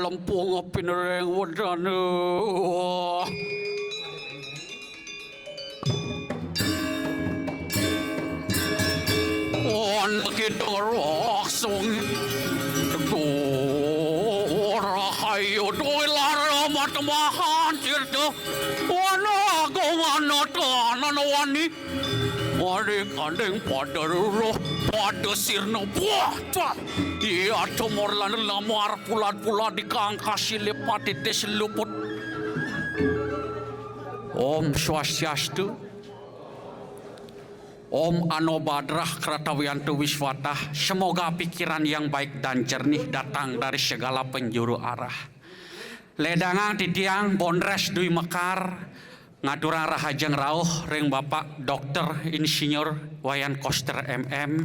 Lempung pinereng wedane. On kita langsung rahayu doi lara matamahan tirta. Wana gomana tanan wani. Mari kandeng pada roh pada sirna buah. Ia cumorlan lamar pulat-pulat di kangkasi lepat tes luput. Om Swastiastu. Om Anobadrah Kratawiyantu Wiswatah. Semoga pikiran yang baik dan jernih datang dari segala penjuru arah. Ledangang titiang Bondres Dwi Mekar. Ngadurang rahajeng rauh ring Bapak Dr. Insinyur Wayan Koster MM.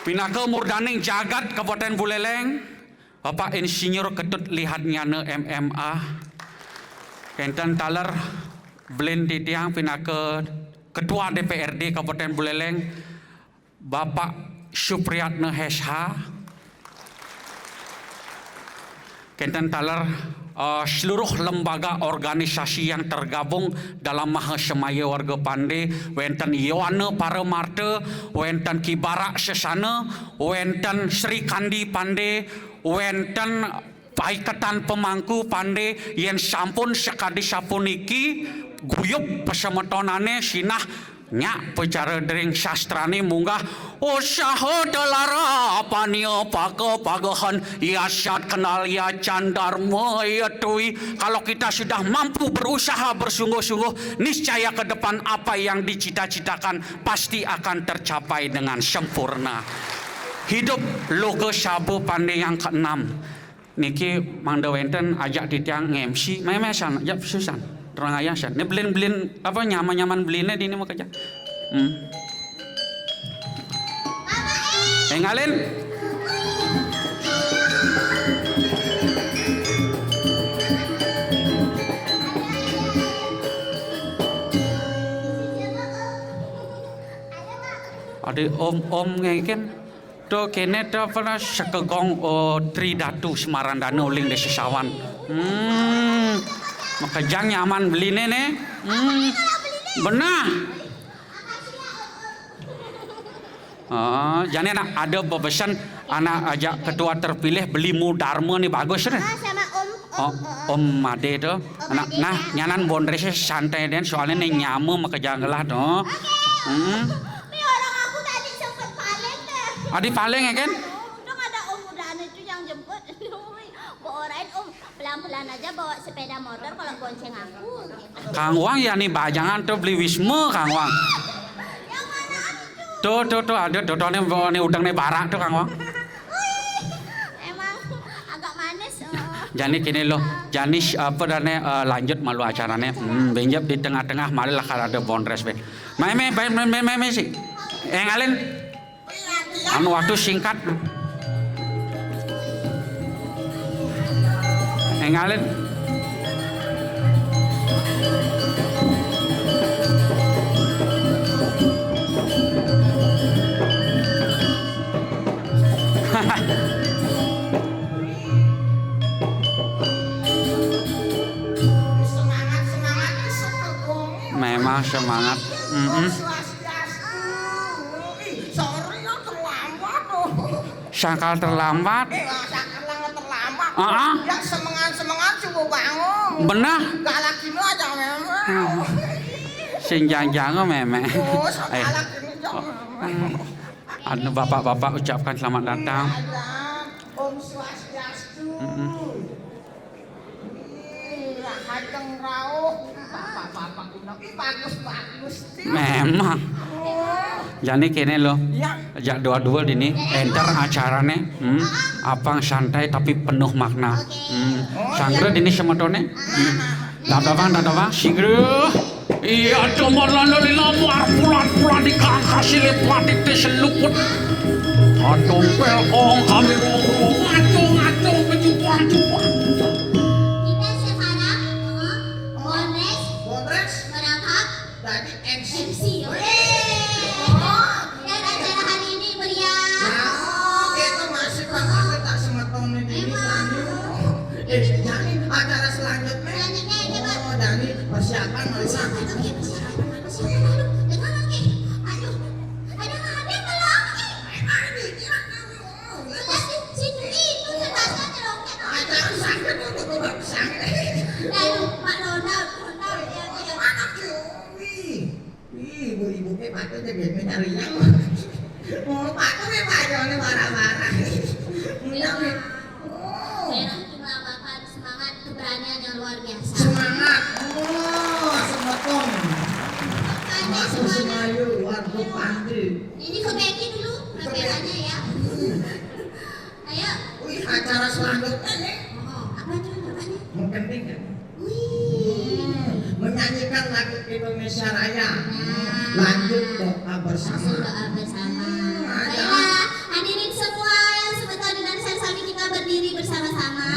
Pinaka Murdaning Jagat Kabupaten Buleleng, Bapak Insinyur Ketut Lihat Nyane MMA. Kenten taler Blin titiang pinaka Ketua DPRD Kabupaten Buleleng, Bapak Supriyatna SH. Kenten taler seluruh lembaga organisasi yang tergabung dalam Mahasemaya Warga Pande, wenten Yowana Paramarta, wenten Kibara Sesana, wenten Sri Kandi Pande, wenten Paikatan Pemangku Pande yang sampun sekadi sapuniki guyup pesemetonane sinah nya pecara dering sastrane munggah usaha delara pania pagahan yasat kenal ya candarma ya tui. Kalau kita sudah mampu berusaha bersungguh-sungguh, niscaya ke depan apa yang dicita-citakan pasti akan tercapai dengan sempurna. Hidup Logo Sabu Pande yang ke-6 niki mangda wenten ajak titiang MC memesan ajak susan terang ayasan. Ini belin apa nyaman belinnya di ini mau kerja. Ngalin. Ada om ngeken. To kene to pernah sekegong Tridatu Semarandana uling desa Sawan. Maka jang nyaman beli nene. Benar. Jadi anak ada bebesan anak ajak ketua terpilih beli Dharma nih bagus nih. Sama Om Made tuh. Anak nah nyanan bondresnya santai dan soalnya nih nyamu maka jangan lah tuh. Ini orang aku tadi sempat paling deh. Adi paling ya kan? Untung ada Om Udana itu yang jemput. Orain Om pelan-pelan aja bawa sepeda motor kalau gonceng aku. Kang Wang ya nih bajangan tuh beli Wisma Kang Wang. Yang mana itu? Tuh ada nih udang nih barak tuh Kang Wang. Emang agak manis. Jadi kini loh, jadi apa dan lanjut malu acaranya. Benjap di tengah-tengah malah kalau ada bondres be. Main sih. Ngalin. Anu waktu singkat. Ngalin. Memang semangat. Sakal terlambat. Ya semangat coba bangun. Benar. Gak lagi aja memang. Sing jangan memang. Oh, salah kini jangan. Anu bapak-bapak ucapkan selamat datang. Om Swastiastu. Hajeng rauh. Bapak-bapak ini bagus-bagus. Memang. Jadi kini loh. Ya. Ajak dua-dua ini enter acaranya. Apang santai tapi penuh makna. Sangre ini semetone. Dadawang sigre. Iya cuma lalu lamar pulat di kangkasi lepat tes luput. Atung pelong kami ngacung pejutu. Dani acara selanjutnya. Selanjutnya ini, Pak. Oh, Dani persiapan Marisa. Oke, persiapan. Dengar lagi. Aduh. Ada ada belum? Situ itu terpasang loket. Acara sangat untuk sangat. Lalu Pak Ronald ya. Anak ibu-ibu ke patutnya biar cari yang mau patutnya pacarnya marah-marah. Memang melambangkan semangat keberanian yang luar biasa. Semangat. Oh, semeton. Makanya Masuk semangat. Semayu, warga Pandi. Ini ke Becky dulu, kameranya ya. Ayo. Wih, acara selanjutnya nih. Oh, apa tuh namanya? Penting kan? Wih. Menyanyikan lagu Indonesia Raya. Nah. Lanjut doa Langsung bersama. doa bersama. Ada. Baiklah, hadirin semua yang sebentar dengan Sensami kita berdiri bersama-sama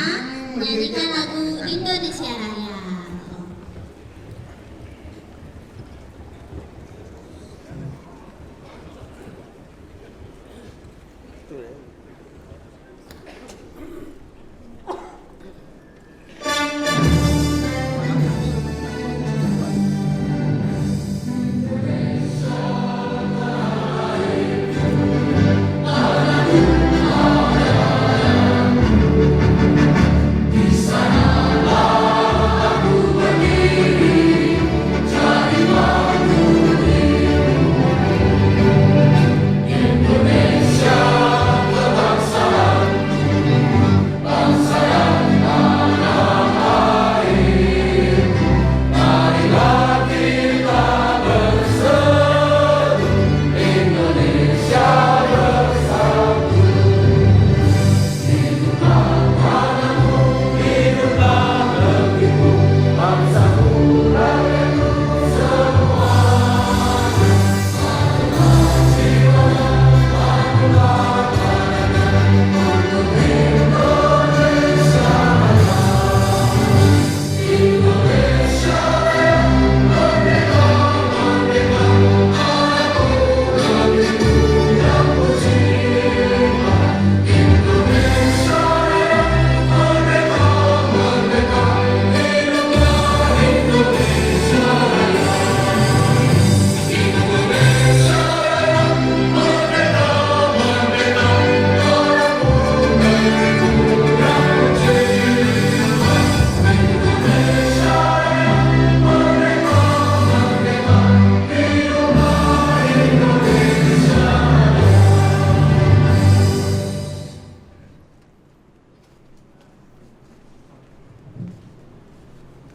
menyanyikan lagu Indonesia Raya.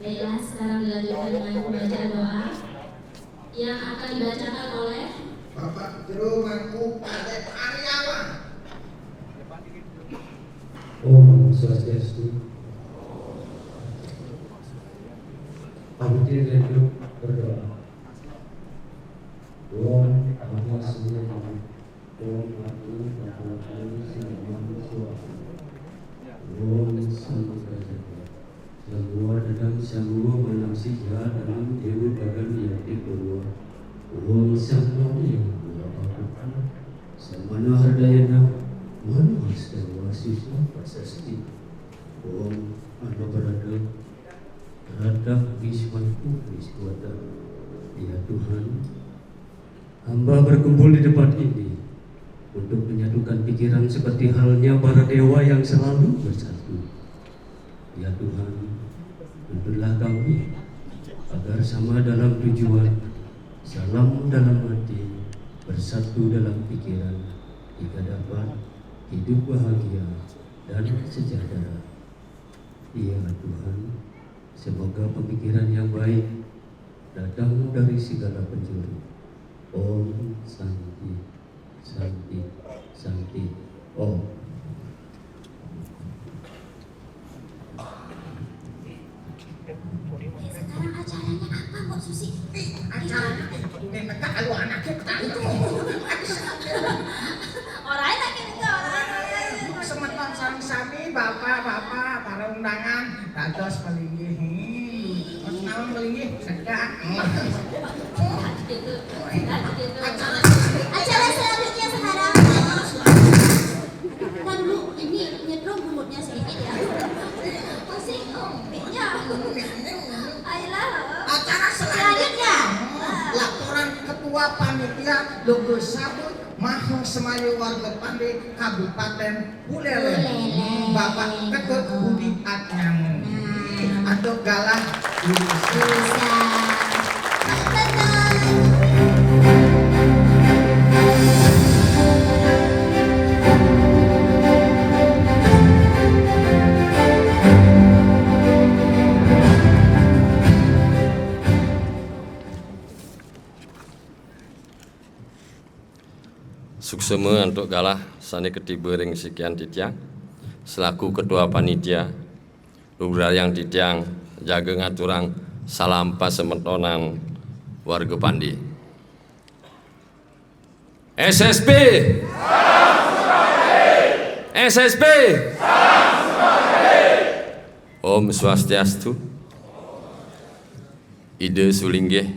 Baiklah, sekarang dilanjutkan dengan pembacaan doa yang akan dibacakan oleh Bapak Jerumangku Pada Karyawan. Om Swastiastu. Abdi Redu berdoa. Om Maha Om Aku Bapa Singapura. Om Samudra. Semua dalam semua malam sija dalam dewa bagan yati purwa. Om Samudra Bapa. Samana Hardayana. Manu Astawa Siswa Pasasti. Om Anu Berada. Rada Wiswanku Wiswata. Ya Tuhan, hamba berkumpul di tempat ini untuk menyatukan pikiran seperti halnya para dewa yang selalu bersatu. Ya Tuhan, tuntunlah kami agar sama dalam tujuan, salam dalam hati, bersatu dalam pikiran, hingga dapat hidup bahagia dan sejahtera. Ya Tuhan, semoga pemikiran yang baik datang dari segala penjuru. Om Santi, Santi, Santi, Om. sekarang acaranya apa Mbok Susi? Acaranya ini kalau anaknya itu. Orang lagi juga orang. Semeton sami-sami bapak-bapak para undangan dados pelinggih. Mas naon pelinggih sedak. Acara selanjutnya sekarang. Kita dulu ini nyetrum rambutnya sedikit ya. Ayolah. Acara selanjutnya laporan Ketua Panitia Logo Sabu Maha Semayu Warga Pande Kabupaten Buleleng Bapak Ketut Budi Atnyamu atau Galah Bisa. Sukseme untuk galah sani ketiba ring sekian titiang selaku ketua panitia luhur yang titiang jaga ngaturang salam pasemetonan warga Pandi. SSB SSB Om Swastiastu. Ide sulinggih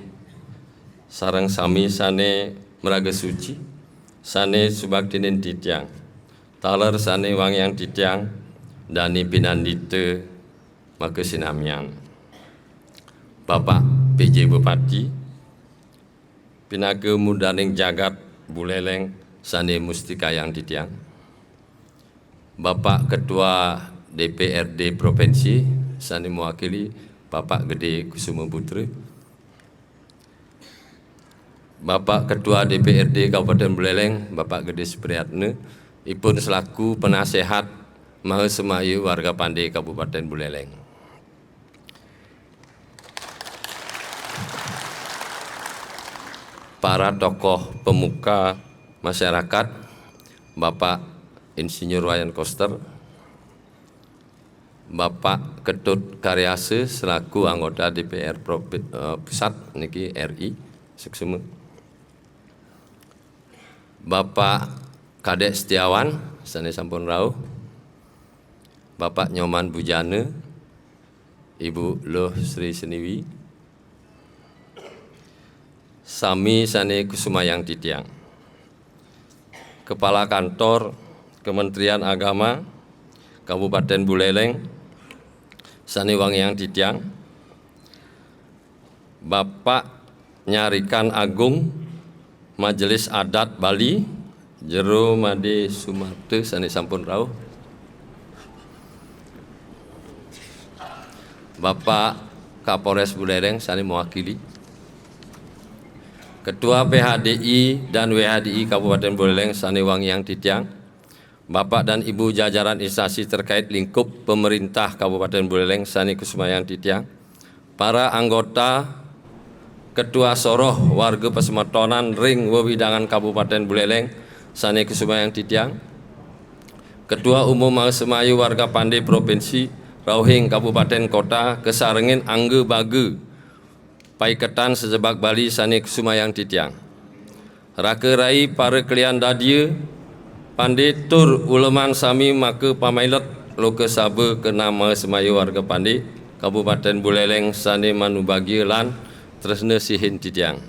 sareng sami sane meraga suci sane subaktinen titiang taler sane wangyang titiang dani pinandite maka sinamian Bapak PJ Bupati pinaga mudaning jagat Buleleng sane mustikayang titiang Bapak Ketua DPRD Provinsi sane mewakili Bapak Gede Kusuma Putra, Bapak Ketua DPRD Kabupaten Buleleng, Bapak Gede Supriyatna, ipun selaku penasehat Maha Semayu warga Pande Kabupaten Buleleng. Para tokoh pemuka masyarakat, Bapak Insinyur Wayan Koster, Bapak Ketut Karyase selaku anggota DPR Pusat niki RI Suksema, Bapak Kadek Setiawan sane sampun rawuh, Bapak Nyoman Bujana, Ibu Loh Sri Seniwi, sami sane kusumayang titiang, Kepala Kantor Kementerian Agama Kabupaten Buleleng sane wangyang titiang, Bapak Nyarikan Agung Majelis Adat Bali Jero Made Sumarte sane sampun rawuh, Bapak Kapolres Buleleng sane mewakili, Ketua PHDI dan WHDI Kabupaten Buleleng sane wangyang titiang, Bapak dan Ibu jajaran instansi terkait lingkup pemerintah Kabupaten Buleleng sane kusumayang titiang, para anggota Ketua Soroh Warga Pasemetonan Ring Wewidangan Kabupaten Buleleng sane kusumayang titiang, Ketua Umum Maha Semayu Warga Pande Provinsi Rauhing Kabupaten Kota kesarengin angge bage paiketan sejebak Bali sane kusumayang titiang, raka rai para kalian dadia Pande tur uleman sami maka pamailet loka sabe kena Maha Semayu warga Pande Kabupaten Buleleng sane manubagi lan tresna sihin titiang.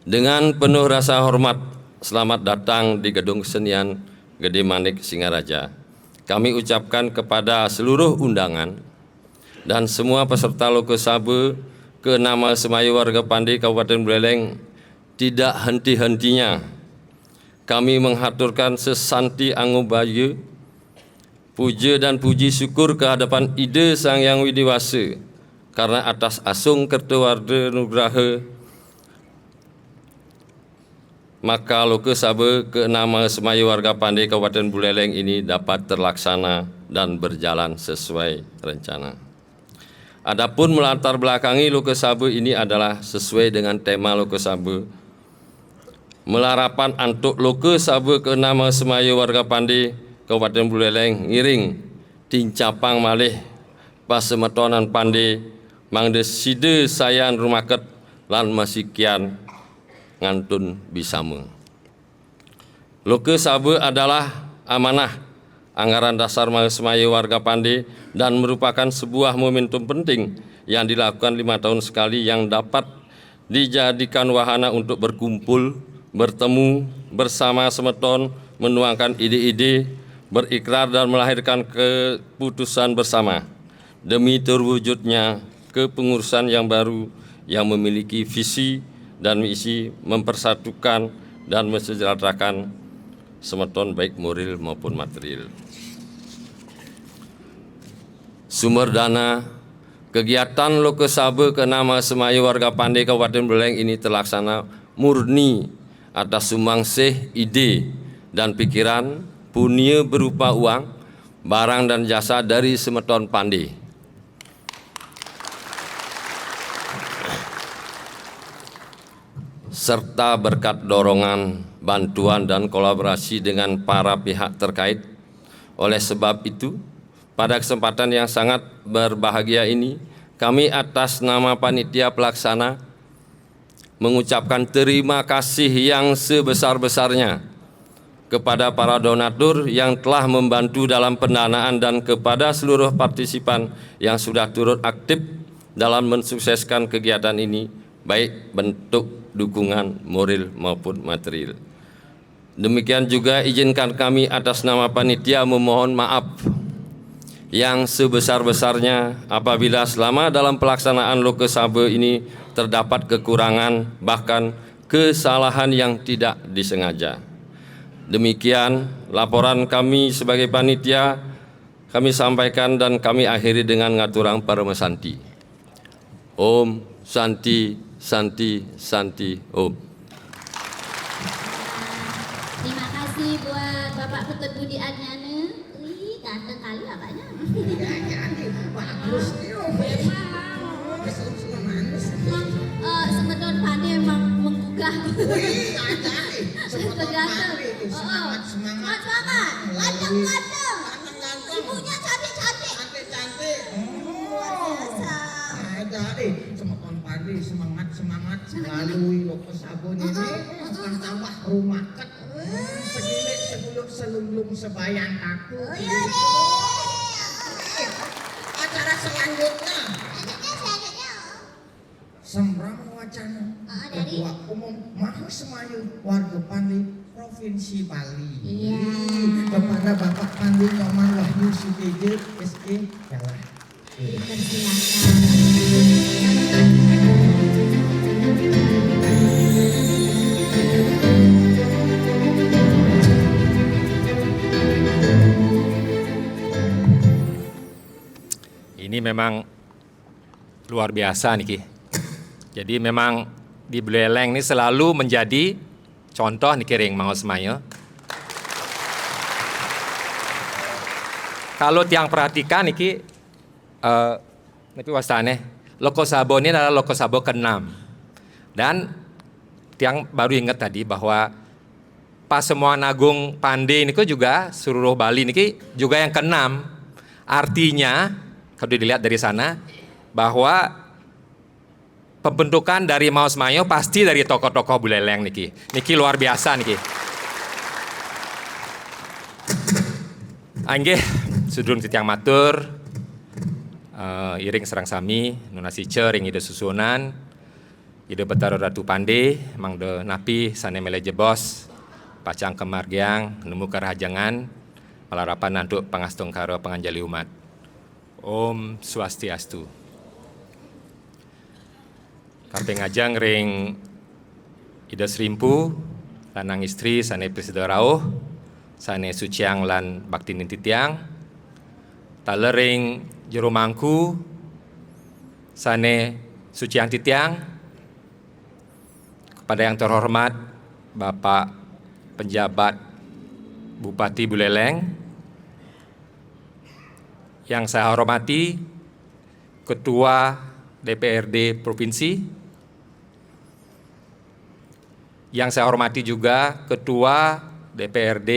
Dengan penuh rasa hormat, selamat datang di Gedung Kesenian Gede Manik Singaraja. Kami ucapkan kepada seluruh undangan dan semua peserta loka sabe ke Maha Semayu warga Pande Kabupaten Buleleng tidak henti-hentinya kami menghaturkan sesanti angubaya, puja dan puji syukur kehadapan Ida Sang Yang Widiwasa karena atas asung kertawarda nugraha maka loka sabe ke Maha Semayu warga Pande Kabupaten Buleleng ini dapat terlaksana dan berjalan sesuai rencana. Adapun melatar belakangi loka sabe ini adalah sesuai dengan tema loka sabe melarapan antuk loka sabe ke Maha Semayu warga Pande Kabupaten Buleleng ngiring tincapang malih pasemetonan Pande mangde side sayan rumaket lan masikian ngantun bisame. Loka sabe adalah amanah anggaran dasar Maha Semayu warga Pande dan merupakan sebuah momentum penting yang dilakukan 5 tahun sekali yang dapat dijadikan wahana untuk berkumpul, bertemu bersama semeton, menuangkan ide-ide, berikrar dan melahirkan keputusan bersama. demi terwujudnya kepengurusan yang baru yang memiliki visi dan misi mempersatukan dan mensejahterakan semeton baik moral maupun material. Sumber dana kegiatan Lokesaba ke-6 Semaya Warga Pandai Kabupaten Buleleng ini terlaksana murni atas sumbangsih ide dan pikiran punya berupa uang, barang dan jasa dari semeton Pandai. Serta berkat dorongan, bantuan dan kolaborasi dengan para pihak terkait. Oleh sebab itu, pada kesempatan yang sangat berbahagia ini, kami atas nama panitia pelaksana mengucapkan terima kasih yang sebesar-besarnya kepada para donatur yang telah membantu dalam pendanaan dan kepada seluruh partisipan yang sudah turut aktif dalam mensukseskan kegiatan ini, baik bentuk dukungan moral maupun material. Demikian juga izinkan kami atas nama panitia memohon maaf yang sebesar-besarnya apabila selama dalam pelaksanaan Lokesaba ini terdapat kekurangan bahkan kesalahan yang tidak disengaja. Demikian laporan kami sebagai panitia kami sampaikan dan kami akhiri dengan ngaturang Paramasanti. Om Santi Santi Santi Om. Terima kasih buat Bapak Ketut Budi Adnyana. Wih, ganteng kali bapaknya. Bagus nih, Semeton Pandai memang menggugah. Wih, ajaib. Terganteng. Semangat. Semangat. Ganteng-ganteng. Ganteng-ganteng. Ibunya cantik-cantik. Cantik-cantik. Luar biasa. Ajaib. Semeton Pandai semangat melalui Lokesaba ini tambah rumaket. Segilik sebelum selulung sebayang aku. Acara selanjutnya Sembrang Wacana dari Ketua Umum Mahasemayu Warga Pandai Provinsi Bali. Iya. Kepada Bapak Pandai Nyoman Wahyu Sutejo SE Jawa. Ini memang luar biasa nih Ki. Jadi memang di Buleleng ini selalu menjadi contoh nih Kiring Mahasemayu. Kalau tiang perhatikan nih Ki, tapi wasane Lokesaba ini adalah Lokesaba ke-6. Dan tiang baru ingat tadi bahwa Pasemuan Agung Pandai ini juga seluruh Bali ini juga yang ke-6. Artinya kalau dilihat dari sana bahwa pembentukan dari Mahasemayu pasti dari tokoh-tokoh Buleleng niki. Niki luar biasa niki. Anggih sudun titiang matur iring serang sami nunasi ring ide susunan ide betaro Ratu Pandai mangde napi sane mele jebos pacang kemargiang nemu kerajangan malarapan nantuk pangastung karo penganjali umat. Om Swastiastu. Karpe ngajang ring ida serimpu lanang istri sane Presiden Rauh sane suciang lan bakti nintitiang talering jero mangku sane suciang titiang kepada yang terhormat Bapak penjabat Bupati Buleleng, yang saya hormati Ketua DPRD Provinsi, yang saya hormati juga Ketua DPRD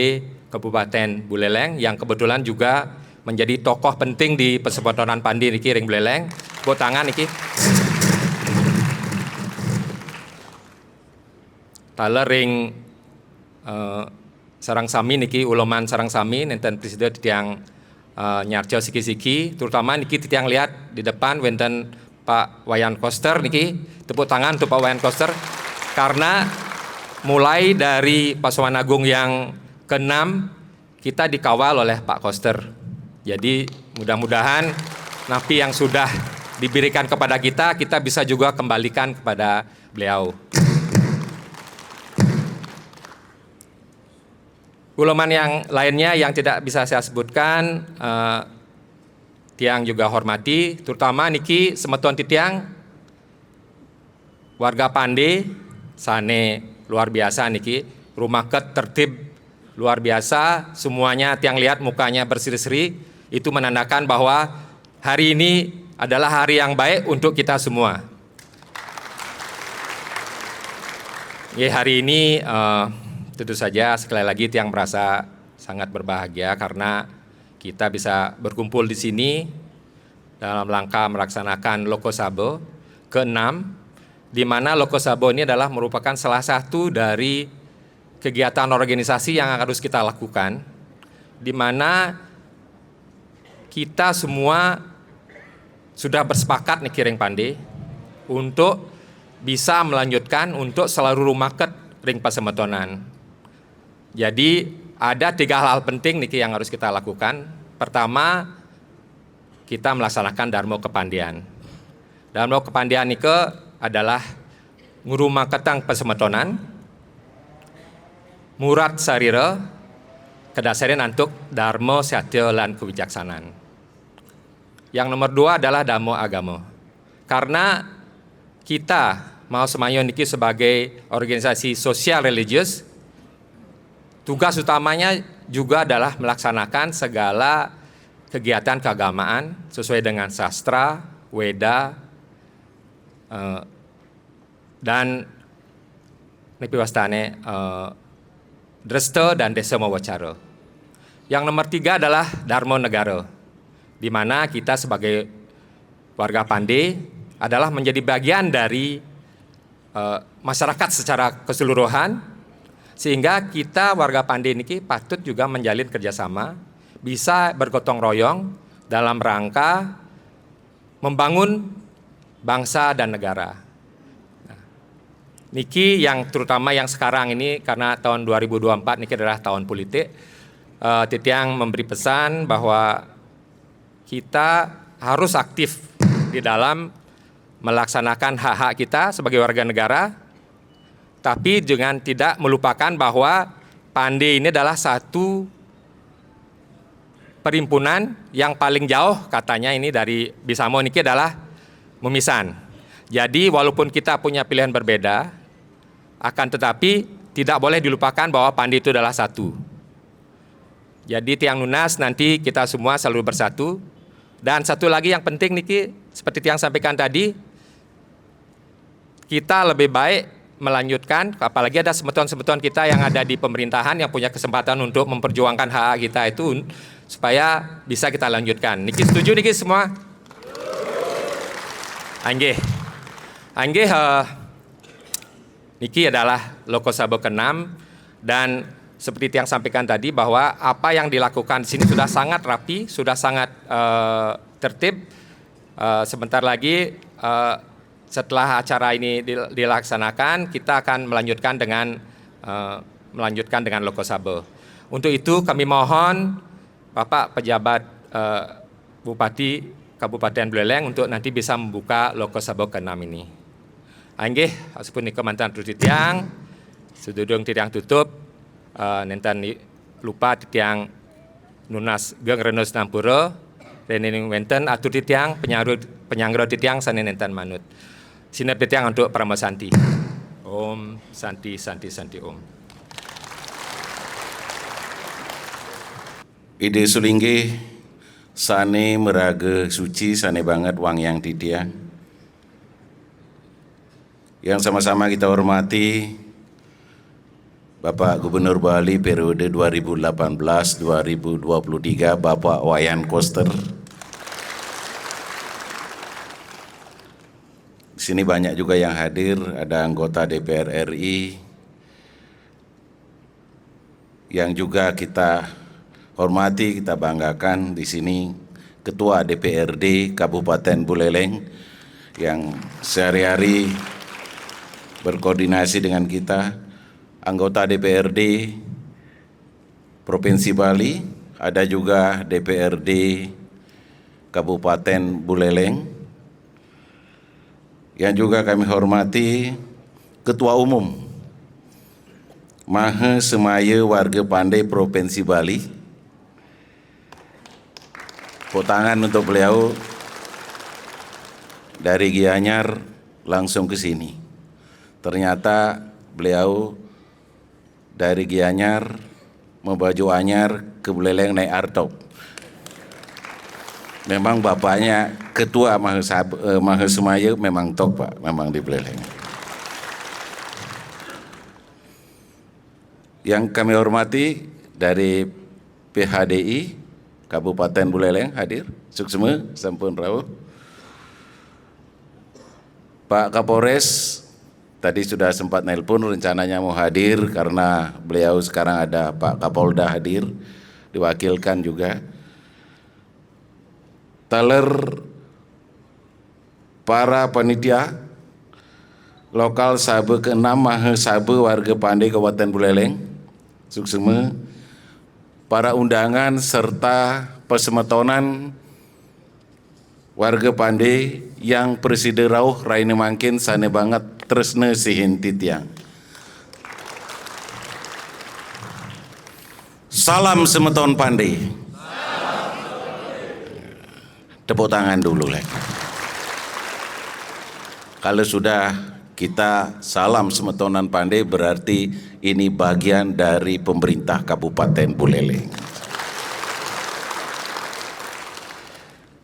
Kabupaten Buleleng, yang kebetulan juga menjadi tokoh penting di Persempatonan Pandai niki ring Buleleng. Buat tangan niki. Tala ring sarang sami niki uloman sarang sami nenten presiden tiang nyarjo siki-siki, terutama niki tiang lihat di depan wenten Pak Wayan Koster niki, tepuk tangan untuk Pak Wayan Koster karena mulai dari Pasemuan Agung yang ke-6 kita dikawal oleh Pak Koster. Jadi mudah-mudahan napi yang sudah diberikan kepada kita, kita bisa juga kembalikan kepada beliau. Ulaman yang lainnya yang tidak bisa saya sebutkan, tiang juga hormati, terutama niki semeton titiang warga Pande, sane luar biasa niki, rumah ket tertib luar biasa, semuanya tiang lihat mukanya berseri-seri, itu menandakan bahwa hari ini adalah hari yang baik untuk kita semua. Ya, hari ini tentu saja sekali lagi tiang merasa sangat berbahagia karena kita bisa berkumpul di sini dalam rangka melaksanakan Loko Sabo ke-6, di mana Loko Sabo ini adalah merupakan salah satu dari kegiatan organisasi yang harus kita lakukan, di mana kita semua sudah bersepakat nih Ring Pande untuk bisa melanjutkan untuk seluruh market ring pasemetonan. Jadi ada 3 hal penting nih yang harus kita lakukan. Pertama, kita melaksanakan Darmo Kepandian. Darmo Kepandian ini adalah nguruma ketang pasemetonan, murat sarira, kedasarin untuk Darmo Satya lan kebijaksanaan. Yang nomor 2 adalah Darmo Agama. Karena kita mau Semayon niki sebagai organisasi sosial religius, tugas utamanya juga adalah melaksanakan segala kegiatan keagamaan sesuai dengan sastra, Weda, dan niki wastane Dresta dan Desa Mawacara. Yang nomor 3 adalah Darmo Negara, di mana kita sebagai warga Pande adalah menjadi bagian dari masyarakat secara keseluruhan, sehingga kita warga Pande ini patut juga menjalin kerjasama, bisa bergotong royong dalam rangka membangun bangsa dan negara. Nah, niki yang terutama yang sekarang ini karena tahun 2024 niki adalah tahun politik, Titiang memberi pesan bahwa kita harus aktif di dalam melaksanakan hak-hak kita sebagai warga negara, tapi dengan tidak melupakan bahwa Pande ini adalah satu perhimpunan yang paling jauh katanya ini dari Bisamo niki adalah Memisan. Jadi walaupun kita punya pilihan berbeda, akan tetapi tidak boleh dilupakan bahwa Pande itu adalah satu. Jadi tiang lunas nanti kita semua selalu bersatu. Dan satu lagi yang penting niki seperti tiang sampaikan tadi, kita lebih baik melanjutkan, apalagi ada semeton-semeton kita yang ada di pemerintahan yang punya kesempatan untuk memperjuangkan hak kita itu supaya bisa kita lanjutkan. Niki setuju niki semua? Anggih. Niki adalah Loko Sabo ke-6 dan seperti yang sampaikan tadi bahwa apa yang dilakukan di sini sudah sangat rapi, sudah sangat tertib. Sebentar lagi setelah acara ini dilaksanakan, kita akan melanjutkan dengan Loko Sabo. Untuk itu kami mohon Bapak pejabat Bupati Kabupaten Buleleng untuk nanti bisa membuka Loko Sabo ke-6 ini. Anggih, asupun niko mantan titiang, sududung titiang tutup, nentan lupa titiang nunas geng renus nampura, rening wenten atur titiang penyangro titiang sane nentan manut. Sinar titiang untuk Parama Santi. Om Santi Santi Santi Om. Ide sulingge sane meraga suci sane banget wang yang titiang. Yang sama-sama kita hormati Bapak Gubernur Bali periode 2018-2023 Bapak Wayan Koster. Di sini banyak juga yang hadir, ada anggota DPR RI yang juga kita hormati, kita banggakan di sini Ketua DPRD Kabupaten Buleleng yang sehari-hari berkoordinasi dengan kita, anggota DPRD Provinsi Bali, ada juga DPRD Kabupaten Buleleng, yang juga kami hormati Ketua Umum Maha Semaya Warga Pandai Provinsi Bali. Tepuk tangan untuk beliau dari Gianyar langsung ke sini. Ternyata beliau dari Gianyar membaju anyar ke Buleleng naik artop. Memang bapaknya ketua Maha Semaya memang top Pak, memang di Buleleng. Yang kami hormati dari PHDI Kabupaten Buleleng hadir, suksema sampun rawuh. Pak Kapolres tadi sudah sempat nelpon, rencananya mau hadir karena beliau sekarang ada Pak Kapolda hadir, diwakilkan juga. Taler para panitia lokal Sabe ke-6 Maha Sabe Warga Pandai Kabupaten Buleleng, suksema, para undangan serta pesemetonan warga Pandai yang presiden rauh raine mangkin sane banget tresne sihin titiang. Salam semeton Pandai. Tepuk tangan dulu lek. Kalau sudah kita salam semetonan Pandai berarti ini bagian dari pemerintah Kabupaten Buleleng.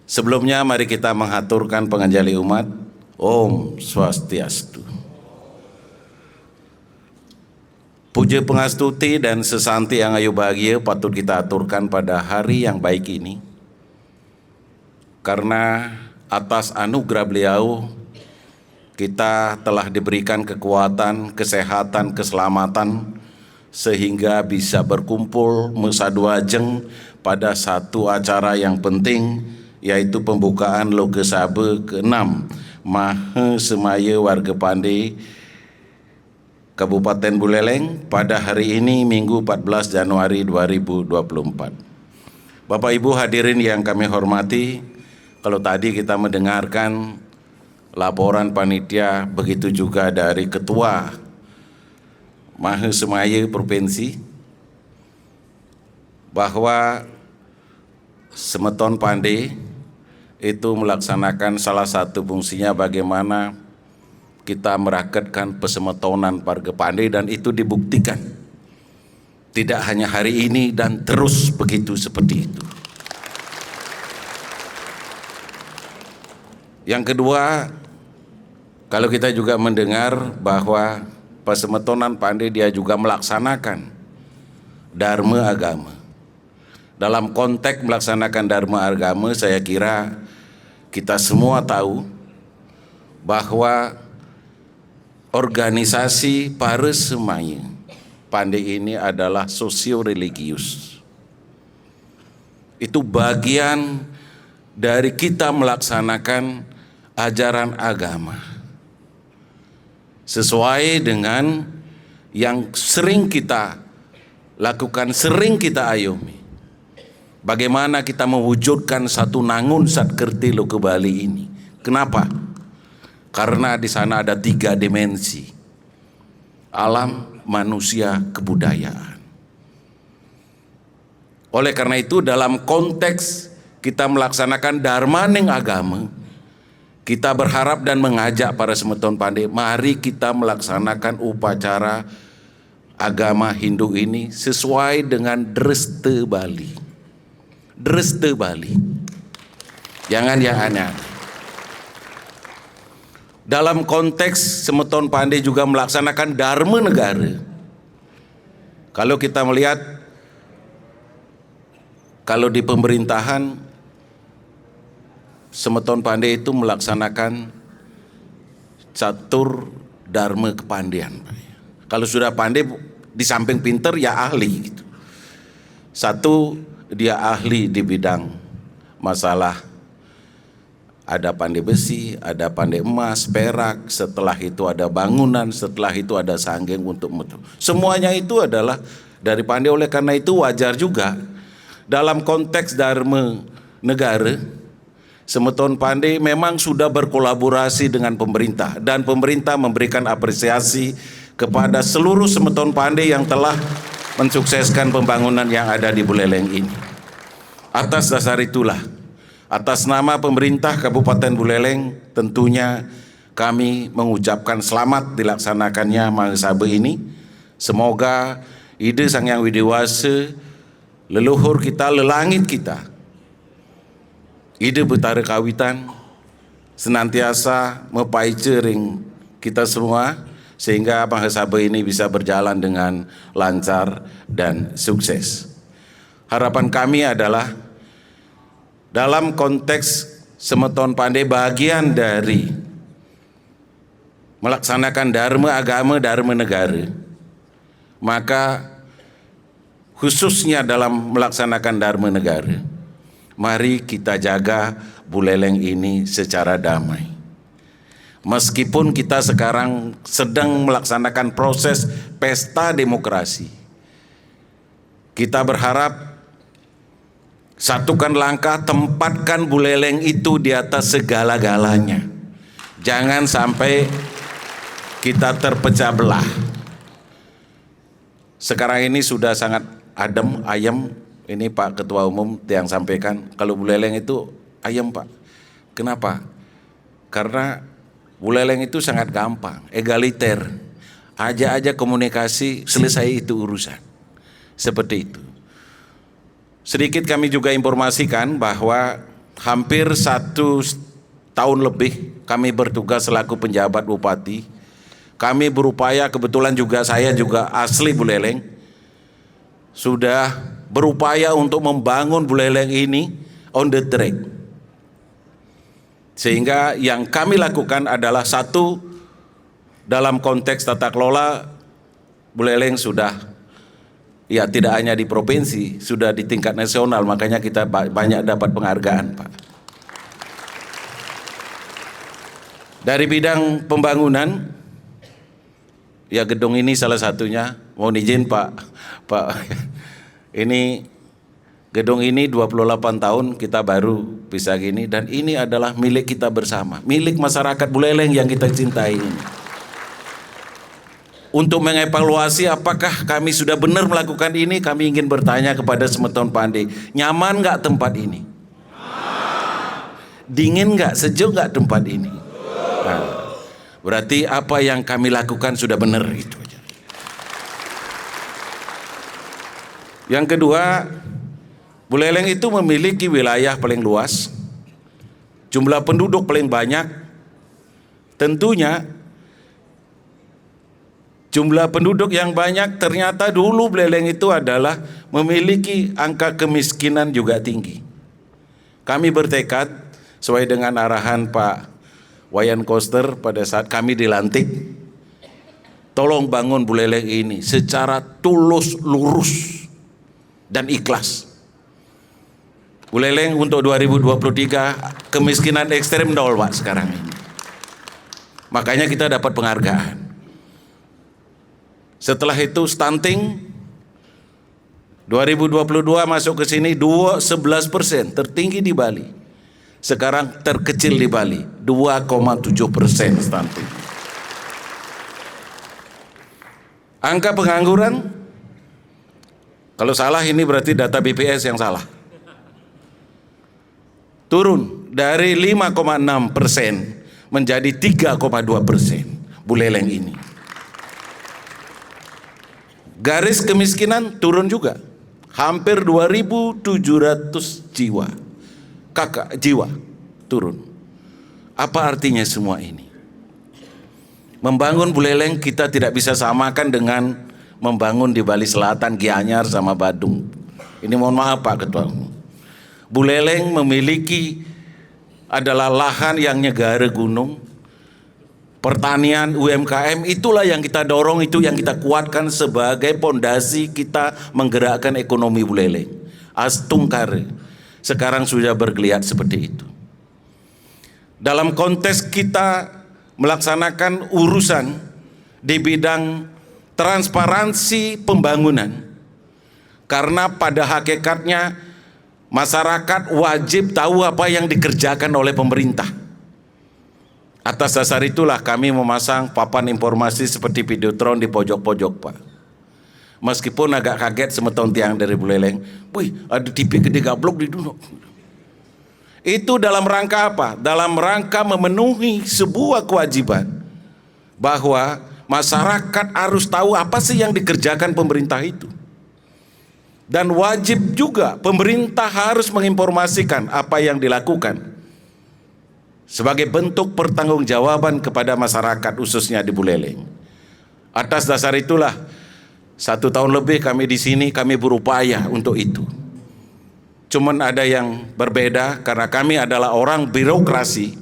Sebelumnya mari kita mengaturkan penganjali umat. Om Swastiastu. Puja pengastuti dan sesanti yang ayu bahagia patut kita aturkan pada hari yang baik ini. Karena atas anugerah beliau kita telah diberikan kekuatan, kesehatan, keselamatan sehingga bisa berkumpul mesadu ajeng pada satu acara yang penting, yaitu pembukaan Loge Sabe ke-6 Maha Semaya Warga Pandai Kabupaten Buleleng pada hari ini Minggu 14 Januari 2024. Bapak Ibu hadirin yang kami hormati, kalau tadi kita mendengarkan laporan panitia, begitu juga dari Ketua Maha Semaya Provinsi, bahwa Semeton Pandai itu melaksanakan salah satu fungsinya bagaimana kita merakatkan pesemetonan warga Pandai, dan itu dibuktikan. Tidak hanya hari ini dan terus begitu seperti itu. Yang kedua, kalau kita juga mendengar bahwa pesemetonan Pandai dia juga melaksanakan dharma agama. Dalam konteks melaksanakan dharma agama, saya kira kita semua tahu bahwa organisasi para semaya Pandai ini adalah sosio-religius. Itu bagian dari kita melaksanakan ajaran agama sesuai dengan yang sering kita lakukan, sering kita ayomi. Bagaimana kita mewujudkan satu nangun satkerti Loke Bali ini. Kenapa? Karena di sana ada 3 dimensi: alam, manusia, kebudayaan. Oleh karena itu dalam konteks kita melaksanakan dharma ning agama, kita berharap dan mengajak para semeton Pandai, mari kita melaksanakan upacara agama Hindu ini sesuai dengan Dreste Bali. Dreste Bali. Jangan yang aneh. Dalam konteks semeton Pandai juga melaksanakan dharma negara. Kalau kita melihat, kalau di pemerintahan Semeton Pandai itu melaksanakan catur dharma kepandian. Kalau sudah pandai, di samping pinter ya ahli gitu. Satu, dia ahli di bidang masalah, ada pandai besi, ada pandai emas, perak, setelah itu ada bangunan, setelah itu ada sanggeng untuk mutu. Semuanya itu adalah dari pandai. Oleh karena itu wajar juga dalam konteks dharma negara Semeton Pande memang sudah berkolaborasi dengan pemerintah dan pemerintah memberikan apresiasi kepada seluruh Semeton Pande yang telah mensukseskan pembangunan yang ada di Buleleng ini. Atas dasar itulah, atas nama pemerintah Kabupaten Buleleng, tentunya kami mengucapkan selamat dilaksanakannya Mahasabe ini. Semoga ide Sang Hyang Widiwasa, leluhur kita, lelangit kita, ide Betara Kawitan senantiasa mempaice ring kita semua sehingga Mahasabe ini bisa berjalan dengan lancar dan sukses. Harapan kami adalah dalam konteks Semeton Pande bagian dari melaksanakan dharma agama, dharma negara, maka khususnya dalam melaksanakan dharma negara, mari kita jaga Buleleng ini secara damai. Meskipun kita sekarang sedang melaksanakan proses pesta demokrasi, kita berharap satukan langkah, tempatkan Buleleng itu di atas segala-galanya. Jangan sampai kita terpecah belah. Sekarang ini sudah sangat adem, ayem. Ini Pak Ketua Umum yang sampaikan, kalau Buleleng itu ayem Pak. Kenapa? Karena Buleleng itu sangat gampang, egaliter. Aja komunikasi, selesai itu urusan. Seperti itu. Sedikit kami juga informasikan bahwa hampir 1 tahun lebih kami bertugas selaku penjabat bupati. Kami berupaya, kebetulan juga saya juga asli Buleleng, sudah berupaya untuk membangun Buleleng ini on the track. Sehingga yang kami lakukan adalah satu, dalam konteks tata kelola Buleleng sudah, ya tidak hanya di provinsi, sudah di tingkat nasional, makanya kita banyak dapat penghargaan Pak. Dari bidang pembangunan, ya gedung ini salah satunya, mohon izin Pak, ini gedung ini 28 tahun kita baru bisa gini, dan ini adalah milik kita bersama, milik masyarakat Buleleng yang kita cintai ini. Untuk mengevaluasi apakah kami sudah benar melakukan ini, kami ingin bertanya kepada Semeton Pande, nyaman nggak tempat ini? Dingin nggak, sejuk nggak tempat ini? Nah, berarti apa yang kami lakukan sudah benar, itu aja. Yang kedua, Buleleng itu memiliki wilayah paling luas, jumlah penduduk paling banyak. Tentunya jumlah penduduk yang banyak, ternyata dulu Buleleng itu adalah memiliki angka kemiskinan juga tinggi. Kami bertekad sesuai dengan arahan Pak Wayan Koster pada saat kami dilantik, tolong bangun Buleleng ini secara tulus, lurus, dan ikhlas. Buleleng untuk 2023 kemiskinan ekstrem 0 Pak sekarang ini. Makanya kita dapat penghargaan. Setelah itu stunting 2022 masuk ke sini 11%, tertinggi di Bali. Sekarang terkecil di Bali 2,7% stunting. Angka pengangguran, kalau salah ini berarti data BPS yang salah. Turun dari 5,6% menjadi 3,2% Buleleng ini. Garis kemiskinan turun juga, hampir 2.700 jiwa, jiwa turun. Apa artinya semua ini? Membangun Buleleng kita tidak bisa samakan dengan membangun di Bali Selatan, Gianyar sama Badung. Ini mohon maaf Pak Ketua. Buleleng memiliki adalah lahan yang nyegara gunung, pertanian, UMKM, itulah yang kita dorong, itu yang kita kuatkan sebagai pondasi kita menggerakkan ekonomi Buleleng. Astungkare sekarang sudah bergeliat seperti itu. Dalam konteks kita melaksanakan urusan di bidang transparansi pembangunan, karena pada hakikatnya masyarakat wajib tahu apa yang dikerjakan oleh pemerintah. Atas dasar itulah kami memasang papan informasi seperti Videotron di pojok-pojok, Pak. Meskipun agak kaget semeton tiang dari Buleleng, wih ada TV gede gablok di Dunok. Itu dalam rangka apa? Dalam rangka memenuhi sebuah kewajiban bahwa masyarakat harus tahu apa sih yang dikerjakan pemerintah itu. Dan wajib juga pemerintah harus menginformasikan apa yang dilakukan sebagai bentuk pertanggungjawaban kepada masyarakat khususnya di Buleleng. Atas dasar itulah 1 tahun lebih kami di sini, kami berupaya untuk itu. Cuman ada yang berbeda karena kami adalah orang birokrasi.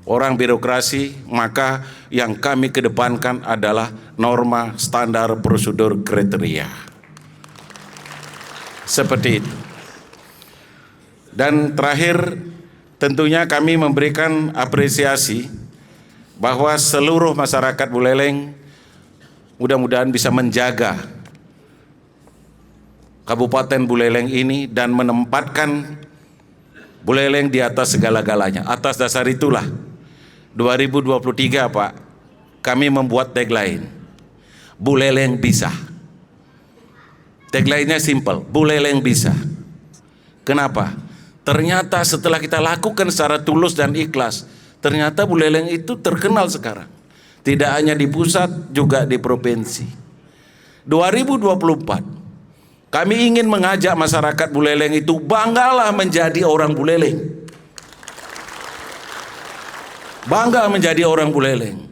Orang birokrasi, maka yang kami kedepankan adalah norma, standar, prosedur, kriteria. Seperti itu. Dan terakhir, tentunya kami memberikan apresiasi bahwa seluruh masyarakat Buleleng mudah-mudahan bisa menjaga Kabupaten Buleleng ini dan menempatkan Buleleng di atas segala-galanya. Atas dasar itulah 2023, Pak, kami membuat tagline Buleleng bisa. Tagline-nya simple, Buleleng bisa. Kenapa? Ternyata setelah kita lakukan secara tulus dan ikhlas, ternyata Buleleng itu terkenal sekarang. Tidak hanya di pusat, juga di provinsi. 2024, kami ingin mengajak masyarakat Buleleng itu banggalah menjadi orang Buleleng. Bangga menjadi orang Buleleng.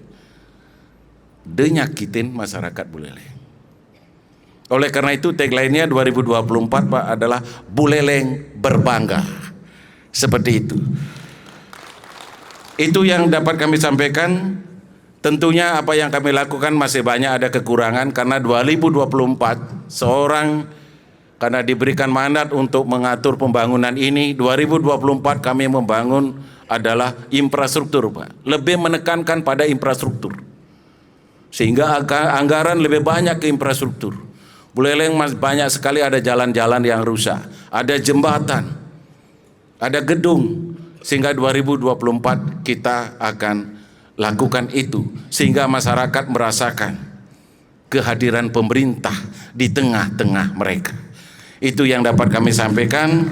Denyakitin masyarakat Buleleng. Oleh karena itu tagline-nya 2024, Pak, adalah Buleleng berbangga. Seperti itu. Itu yang dapat kami sampaikan. Tentunya apa yang kami lakukan masih banyak ada kekurangan karena 2024 seorang karena diberikan mandat untuk mengatur pembangunan ini. 2024 kami membangun adalah infrastruktur, Pak. Lebih menekankan pada infrastruktur. Sehingga anggaran lebih banyak ke infrastruktur. Buleleng banyak sekali ada jalan-jalan yang rusak, ada jembatan, ada gedung. Sehingga 2024 kita akan lakukan itu sehingga masyarakat merasakan kehadiran pemerintah di tengah-tengah mereka. Itu yang dapat kami sampaikan.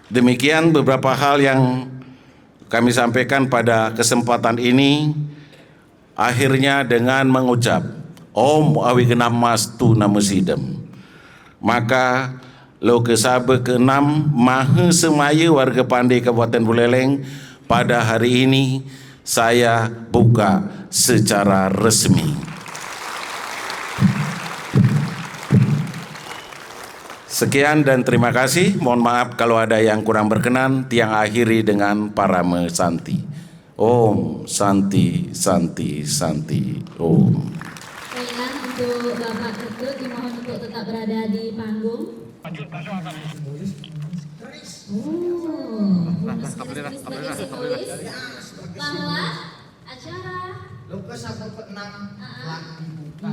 Demikian beberapa hal yang kami sampaikan pada kesempatan ini. Akhirnya dengan mengucap Om Awigenam Mastu Namusidem, maka Loka Sabha ke-6 Maha Semaya warga Pandai Kabupaten Buleleng pada hari ini saya buka secara resmi. Sekian dan terima kasih. Mohon maaf kalau ada yang kurang berkenan. Tiang akhiri dengan Parama Santi. Om Santi Santi Santi Om. Baiklah, untuk Bapak Ketut dimohon untuk tetap berada di panggung. Bahwa acara Loka Sabha ke-6 telah dibuka.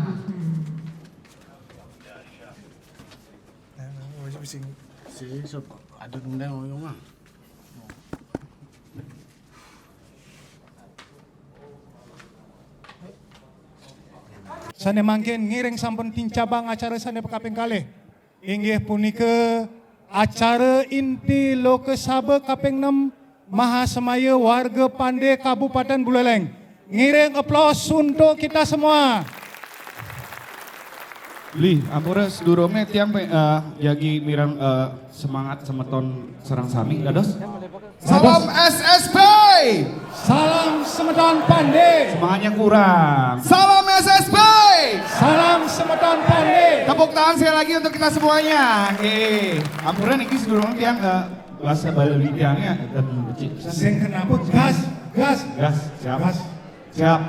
Ada undang orang mah. Sane mangkin ngiring sampun pincabang acara sane kaping kalih. Inggih punika acara inti Loka Sabha kaping 6 Maha Semaya warga Pandai Kabupaten Buleleng. Ngiring aplaus untuk kita semua. Li, ampura sedurungnya tiang jagi mirang semangat semeton serang sami, dados. Salam SSP. Salam Semeton Pandai. Semangatnya kurang. Salam SSP. Salam Semeton Pandai. Tepuk tangan sekali lagi untuk kita semuanya. Ampura niki sedurungnya tiang bahasa Bali tiangnya Sing kenapa gas. siap. Siap.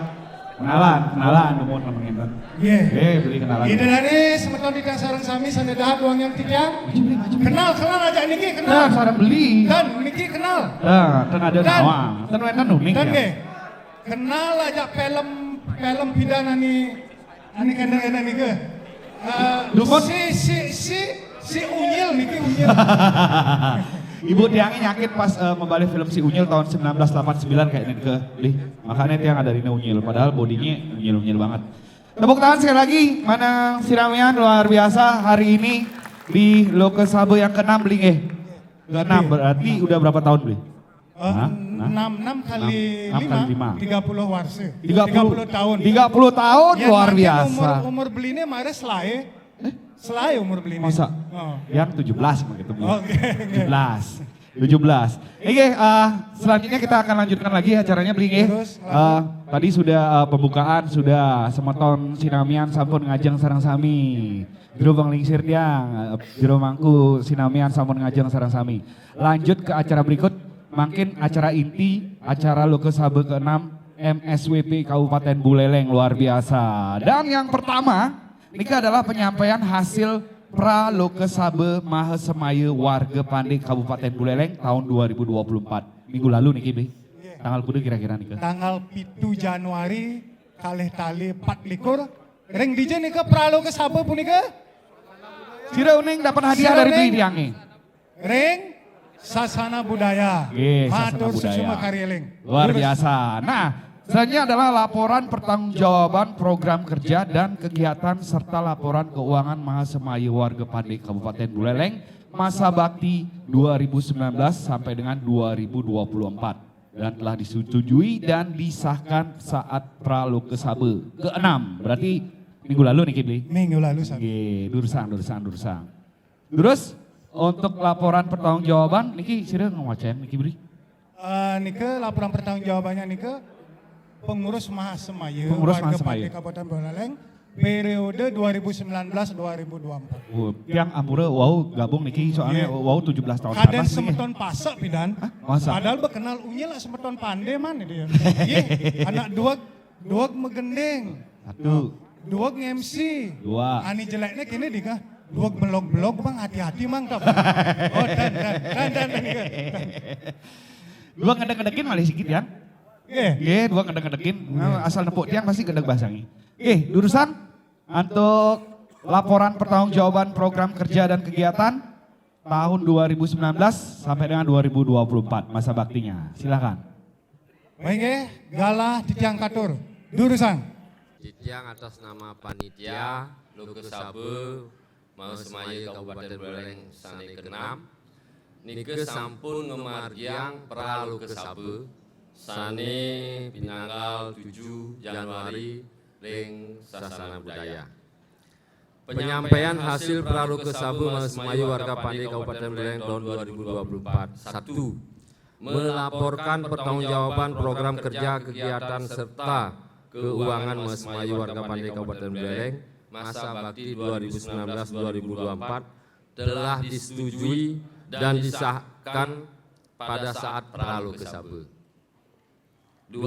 Kenalan, nomor namanya. Iya. Beli kenalan. Ini dari Semeton di sarang sami sane dahat uang yang tiga. Kenal aja niki Nah, kenal. sarang beli. Dan niki kenal. Tan ada nawang. Tan wetan unik Dan ya. ge kenal aja film pidana ani kandang-kandang nih ke. Dukun? Si Unyil niki Unyil. Ibu tiangnya nyakit pas membalik film si Unyil tahun 1989 kayak ini ke Lih. Makanya tiang ada ini Unyil, padahal bodinya Unyil banget. Tepuk tangan sekali lagi, Manang Sinamian luar biasa hari ini di Loke Sabe yang ke-6 Bling Ke-6 berarti udah berapa tahun Bling? 6 kali 5, 30 warse. 30 tahun. 30 tahun Yang luar nanti biasa. Umur belinya mare selai. Selai umur belinya. Masa? Oh. Yang 17 begitu. Oke. 17. Oke, selanjutnya kita akan lanjutkan lagi acaranya Bling tadi sudah pembukaan sudah semeton sinamian sampun ngajeng sareng sami. Jero Bang Lingsir tiang, jero mangku sinamian sampun ngajeng sareng sami. Lanjut ke acara berikut, makin acara inti, acara Loke Sabe ke-6 MSWP Kabupaten Buleleng luar biasa. Dan yang pertama, ini adalah penyampaian hasil Pra Loke Sabe Maha Semaya Warga Pande Kabupaten Buleleng tahun 2024. Minggu lalu nih Bli. Tanggal kudu kira-kira nih. Tanggal 7 Januari kalih tali 24. Reng DJ nih ke Pra Loke Sabe punika. Sira uning dapat hadiah dari Bli Tiange. Reng Sasana Budaya. Matur Susuma Karieling. Luar biasa. Nah, selanjutnya adalah laporan pertanggungjawaban program kerja dan kegiatan serta laporan keuangan Mahasemaya Warga Pande Kabupaten Buleleng masa bakti 2019 sampai dengan 2024 dan telah disetujui dan disahkan saat Pra Loke Sabe ke-6. Berarti minggu lalu nih Kibli? Minggu lalu Sam. Dursang. Terus untuk laporan pertanggungjawaban niki sira ngomacen niki Bri? Nike laporan pertanggungjawabannya nike pengurus Mahasemaya Warga Pande Kabupaten Buleleng periode 2019-2024. Yang ampura wow gabung niki soalnya wow 17 tahun Kaden semeton pasak pidan. Masa? Padahal bekenal Unyil lah semeton pande mana dia. Anak duag megendeng. Satu. Duag MC. Dua. Ani jeleknya kini dika. Duag belok-belok bang hati-hati mang tak. Oh dan. Dua ngedek-ngedekin malah sedikit ya. Dua ngedek-ngedekin. Asal nepuk tiang pasti gedek basangi. Durusan untuk laporan pertanggungjawaban program kerja dan kegiatan tahun 2019 sampai dengan 2024 masa baktinya. Silakan. Baik galah Titiang Katur. Durusan. Titiang atas nama panitia Loke Sabe Mahasemaya Kabupaten Buleleng sane ke-6 nike sampun ngemargiang Pra Loke Sabe sane pinanggal 7 Januari ling Sasana Budaya. Penyampaian hasil Pra Loke Sabe Mahasemaya Warga Pande Kabupaten Buleleng tahun 2024. 1. Melaporkan pertanggungjawaban program kerja kegiatan serta keuangan Mahasemaya Warga Pande Kabupaten Buleleng masa bakti 2019-2024 telah disetujui dan disahkan pada saat Pra Loke Sabe. 2.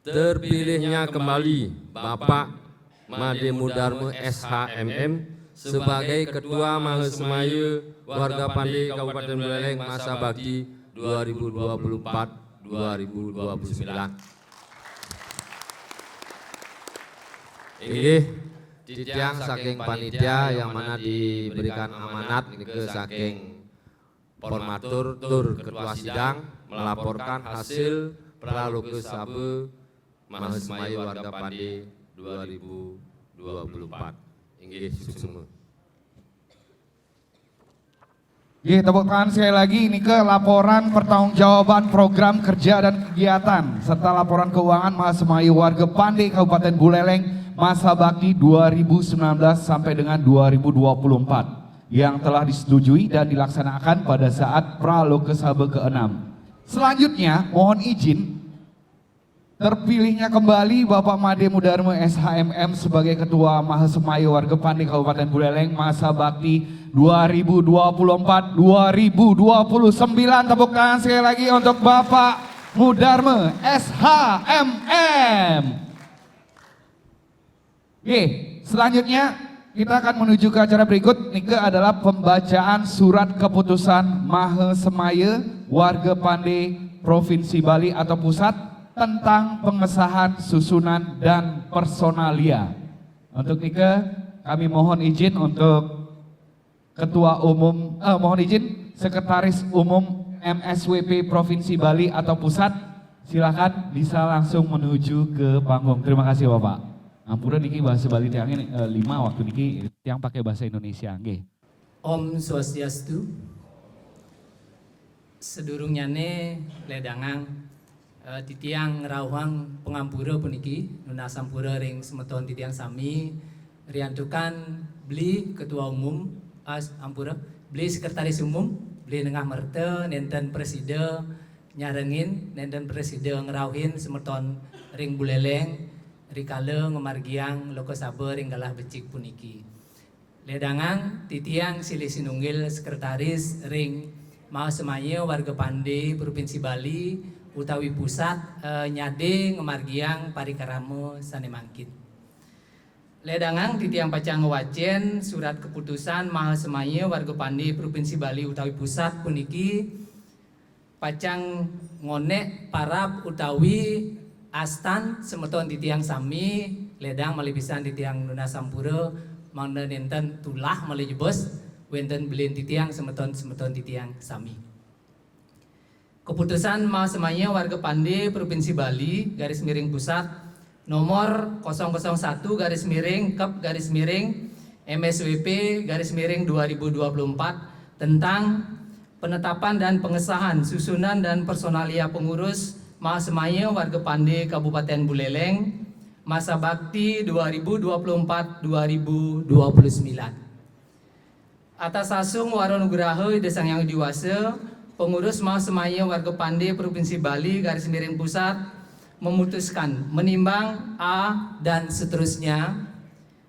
Terpilihnya kembali Bapak Made Mudarme SHMM sebagai Ketua Mahasemaya Warga Pande Kabupaten Buleleng masa bakti 2024-2029. Titiang saking panitia yang mana diberikan amanat ke saking formatur tur ketua sidang melaporkan hasil Pra Loke Sabe Mahasemaya Warga Pande 2024. Inggih suksema. Tepuk tangan sekali lagi ini ke laporan pertanggungjawaban program kerja dan kegiatan serta laporan keuangan Mahasemaya Warga Pande Kabupaten Buleleng masa bakti 2019 sampai dengan 2024 yang telah disetujui dan dilaksanakan pada saat Pra Loke Sabe ke-6. Selanjutnya mohon izin terpilihnya kembali Bapak Made Mudarme SHMM sebagai Ketua Mahasemaya Warga Pande Kabupaten Buleleng masa bakti 2024-2029. Tepuk tangan sekali lagi untuk Bapak Mudarme SHMM. Selanjutnya kita akan menuju ke acara berikut. Nike adalah pembacaan surat keputusan Mahasemaya Warga Pande Provinsi Bali atau Pusat tentang pengesahan susunan dan personalia. Untuk Nike kami mohon izin untuk mohon izin Sekretaris Umum MSWP Provinsi Bali atau Pusat, silakan bisa langsung menuju ke panggung. Terima kasih Bapak. Ampura niki bahasa Bali tiangnya 5 waktu niki yang pakai bahasa Indonesia. Nggih. Om Swastiastu. Sedurungnya ledangang titiang rawang pengampura puniki nuna sampura ring semeton titiang sami riantukan beli ketua umum ampura beli sekretaris umum beli nengah merte nenten preside nyarengin nenten preside ngerauhin semeton ring buleleng rikale ngemargiang loko sabar ring galah becik puniki ledangang titiang silih sinunggil sekretaris ring mau semaya warga Pande Provinsi Bali utawi pusat nyade ngemargiang parikaramo sanemangkit ledangang titiang pacang ngewacen surat keputusan mahal semaya warga Pande Provinsi Bali utawi pusat puniki pacang ngonek parap utawi astan semeton titiang sami ledang malibisan titiang nuna sampura mangna nenten tulah malijebos wenten belin titiang semeton titiang sami keputusan mahal semaya warga Pande Provinsi Bali garis miring pusat nomor 001 garis miring Kep garis miring MSWP garis miring 2024 tentang penetapan dan pengesahan susunan dan personalia pengurus Mahasemaya warga Pande Kabupaten Buleleng masa bakti 2024-2029 atas asung Waronugraha Desang Yang Diwasa pengurus Mahasemaya warga Pande Provinsi Bali garis miring pusat memutuskan menimbang A dan seterusnya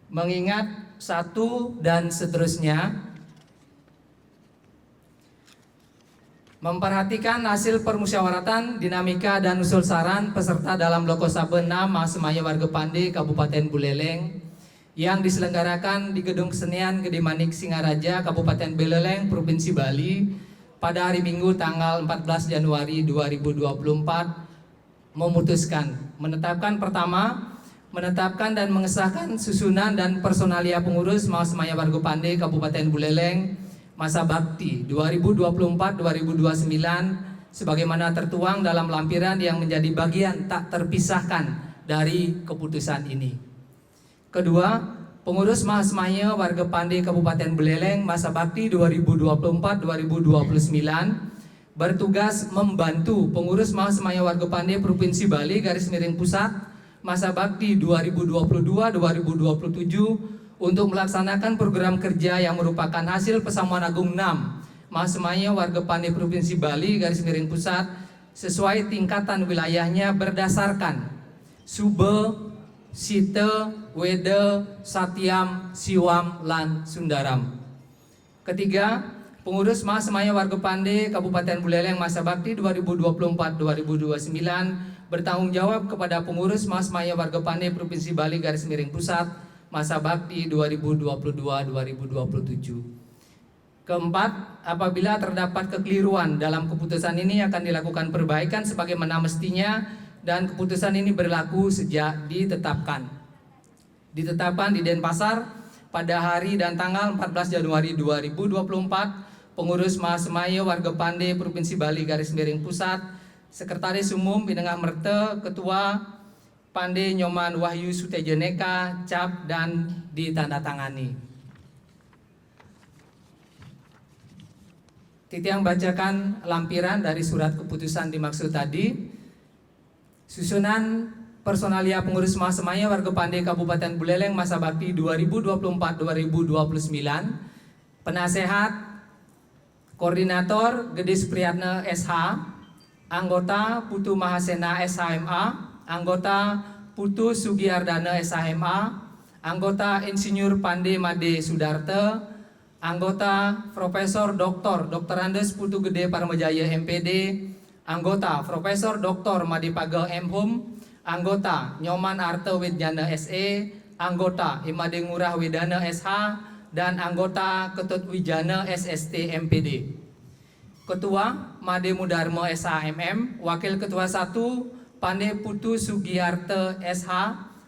mengingat 1 dan seterusnya memperhatikan hasil permusyawaratan dinamika dan usul saran peserta dalam Lokosabena Mahasemaya warga Pande Kabupaten Buleleng yang diselenggarakan di Gedung Kesenian Gede Manik Singaraja Kabupaten Buleleng Provinsi Bali pada hari Minggu tanggal 14 Januari 2024 memutuskan menetapkan pertama menetapkan dan mengesahkan susunan dan personalia pengurus Mahasemaya warga Pande Kabupaten Buleleng masa bakti 2024-2029 sebagaimana tertuang dalam lampiran yang menjadi bagian tak terpisahkan dari keputusan ini. Kedua, pengurus Mahasemaya warga Pande Kabupaten Buleleng masa bakti 2024-2029 bertugas membantu pengurus Mahasemaya warga Pande Provinsi Bali garis miring pusat masa bakti 2022-2027 untuk melaksanakan program kerja yang merupakan hasil Pesamuan Agung 6 Mahasemaya warga Pande Provinsi Bali garis miring pusat sesuai tingkatan wilayahnya berdasarkan Sube, Site, Wede, Satyam, Siwam, lan Sundaram. Ketiga, pengurus Mahasemaya warga Pande Kabupaten Buleleng masa bakti 2024-2029 bertanggung jawab kepada pengurus Mahasemaya warga Pande Provinsi Bali garis miring pusat masa bakti 2022-2027. Keempat, apabila terdapat kekeliruan dalam keputusan ini akan dilakukan perbaikan sebagaimana mestinya dan keputusan ini berlaku sejak ditetapkan di Denpasar pada hari dan tanggal 14 Januari 2024. Pengurus Mahasemaya warga Pande Provinsi Bali garis miring pusat, Sekretaris Umum Bidengah Merte, Ketua Pande Nyoman Wahyu Sutejeneka, cap dan ditandatangani. Titiang bacakan lampiran dari surat keputusan dimaksud tadi. Susunan personalia pengurus Mahasemaya warga Pande Kabupaten Buleleng masa bakti 2024-2029. Penasehat Koordinator Gede Supriyatna SH, anggota Putu Mahasena SHMA, anggota Putu Sugiardana SHMA, anggota Insinyur Pande Made Sudarte, anggota Profesor Dr. Andes Putu Gede Parmajaya MPD, anggota Profesor Dr. Madipagel M.Hum, anggota Nyoman Arte Widjana SE, anggota Imade Ngurah Widana SH, dan anggota Ketut Wijana SST MPD. Ketua Made Mudarmo SHMM, Wakil Ketua 1 Pande Putu Sugiarte SH,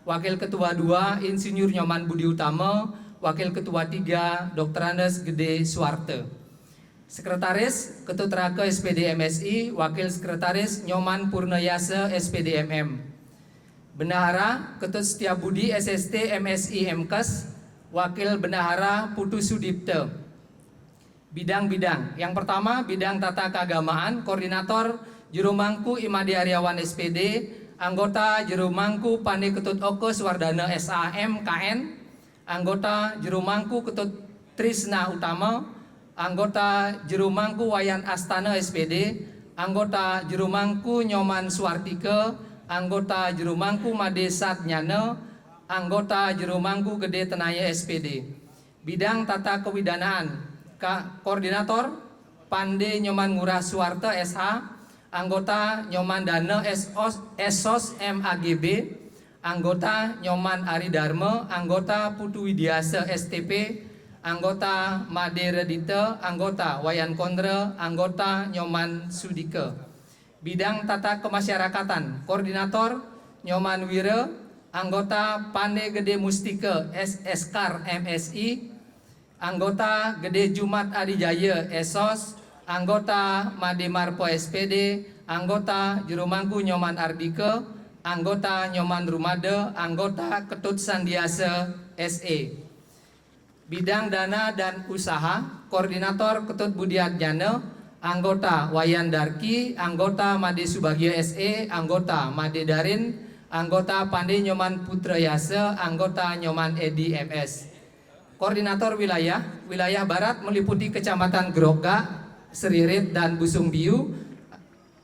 Wakil Ketua 2 Insinyur Nyoman Budi Utama, Wakil Ketua 3 Dr. Andes Gede Suwarte. Sekretaris Ketut Rake SPD MSI, Wakil Sekretaris Nyoman Purnayasa SPD MM. Bendahara Ketut Setiabudi SST MSI MKes, Wakil Bendahara Putu Sudipte. Bidang-bidang. Yang pertama, bidang tata keagamaan, Koordinator Jurumangku Imadi Aryawan SPD, anggota Jurumangku Pande Ketut Oke Swardana SAM KN, anggota Jurumangku Ketut Trisna Utama, anggota Jurumangku Wayan Astana SPD, anggota Jurumangku Nyoman Suartike, anggota Jurumangku Made Satnyana, anggota Jurumangku Gede Tenaya SPD. Bidang tata kewidanaan, Koordinator Pande Nyoman Ngurah Suwarte SH, anggota Nyoman Dana Esos MAGB, anggota Nyoman Ari Dharma, anggota Putu Widiasa STP, anggota Made Redite, anggota Wayan Kondre, anggota Nyoman Sudike. Bidang tata kemasyarakatan, Koordinator Nyoman Wire, anggota Pande Gede Mustike SSKAR MSI, anggota Gede Jumat Adijaya Esos, anggota Made Marpo SPD, anggota Jurumangku Nyoman Ardike, anggota Nyoman Rumade, anggota Ketut Sandiasa SE. Bidang dana dan usaha, Koordinator Ketut Budiatjana, anggota Wayan Darki, anggota Made Subagio SE, anggota Made Darin, anggota Pande Nyoman Putrayasa, anggota Nyoman Edi MS. Koordinator wilayah, wilayah Barat meliputi Kecamatan Groga, Seririt, dan Busung Biu.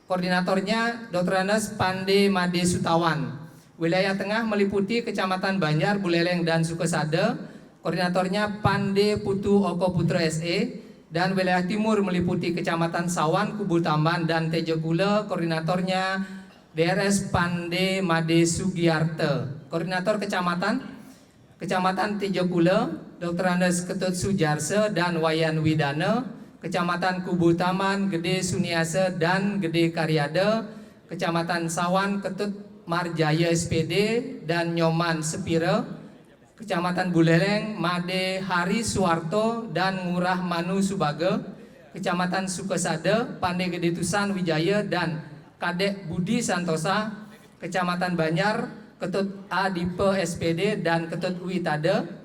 Koordinatornya Dr. Andes Pande Made Sutawan. Wilayah Tengah meliputi Kecamatan Banjar, Buleleng, dan Sukesade. Koordinatornya Pande Putu Oko Putra SE. Dan wilayah Timur meliputi Kecamatan Sawan, Kubu Tamban, dan Tejokule. Koordinatornya DRS Pande Made Sugiyarte. Koordinator Kecamatan Tejokule, Dr. Andes Ketut Sujarse dan Wayan Widana. Kecamatan Kubu Taman, Gede Suniase dan Gede Karyade. Kecamatan Sawan, Ketut Marjaya SPD dan Nyoman Sepire. Kecamatan Buleleng, Made Hari Suwarto dan Ngurah Manu Subage. Kecamatan Sukesade, Pande Gede Tusan Wijaya dan Kadek Budi Santosa. Kecamatan Banjar, Ketut Adipe SPD dan Ketut Witade.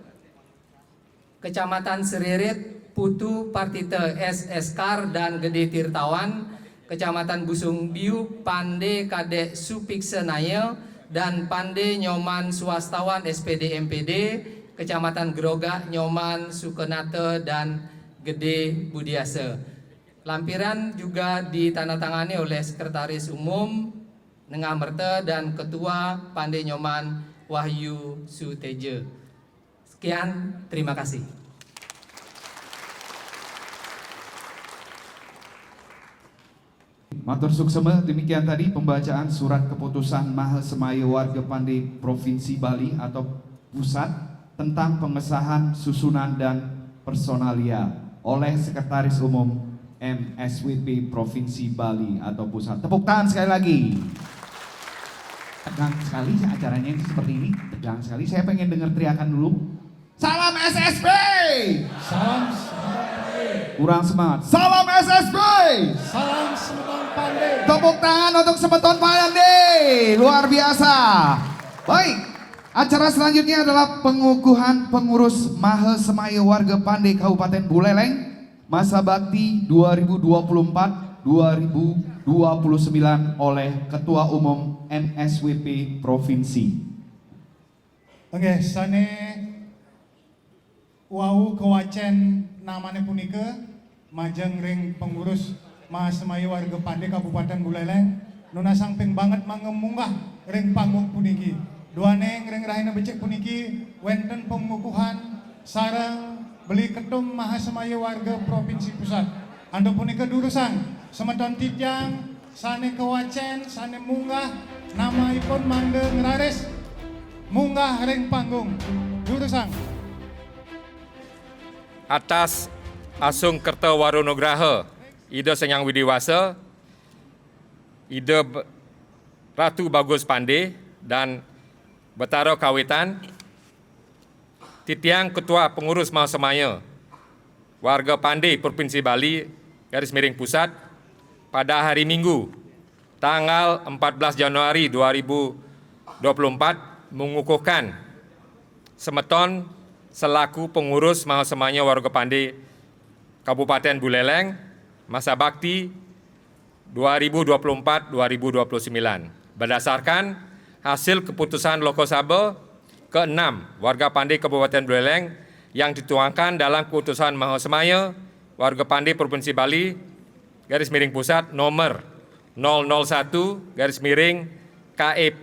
Kecamatan Seririt, Putu Partite SSKAR dan Gede Tirtawan. Kecamatan Busung Biu, Pande Kadek Supiksenaya dan Pande Nyoman Swastawan SPD MPD. Kecamatan Groga, Nyoman Sukenate dan Gede Budiase. Lampiran juga ditandatangani oleh Sekretaris Umum Nengah Merte dan Ketua Pande Nyoman Wahyu Suteje. Sekian, terima kasih. Matur suksema, demikian tadi pembacaan surat keputusan Mahasemaya Warga Pande Provinsi Bali atau Pusat tentang pengesahan susunan dan personalia oleh Sekretaris Umum MSWP Provinsi Bali atau Pusat. Tepuk tangan sekali lagi. Tegang sekali acaranya ini seperti ini, tegang sekali. Saya pengen dengar teriakan dulu. Salam SSB. Salam Kurang semangat. Salam SSB. Salam Semeton Pande. Tepuk tangan untuk Semeton Pande. Luar biasa. Baik, acara selanjutnya adalah pengukuhan pengurus Mahasemaya Warga Pande Kabupaten Buleleng masa bakti 2024-2029 oleh Ketua Umum MSWP Provinsi. Oke, sane wau kewacen namanya punika majeng ring pengurus Mahasemaya Warga Pande Kabupaten Buleleng nuna sangping banget mangemunggah ring panggung puniki. Duaneng ring rahina becek puniki wenten pengukuhan sareng beli ketum Mahasemaya Warga Provinsi Pusat. Ando punika durusan semeton tijang sane kewacen sane munggah namaipun mangge ngeraris munggah ring panggung durusan. Atas Asung Kerta Warunugraha, Ida Senyang Widiwasa, Ida Ratu Bagus Pande dan Betara Kawitan, Titiang Ketua Pengurus Mahasemaya Warga Pandai Provinsi Bali garis miring pusat pada hari Minggu tanggal 14 Januari 2024 mengukuhkan semeton selaku pengurus Mahasemaya Warga Pandai Kabupaten Buleleng masa bakti 2024-2029 berdasarkan hasil keputusan Lokosaba ke-6 Warga Pandai Kabupaten Buleleng yang dituangkan dalam keputusan Mahasemaya Warga Pandai Provinsi Bali garis miring pusat nomor 001 garis miring KEP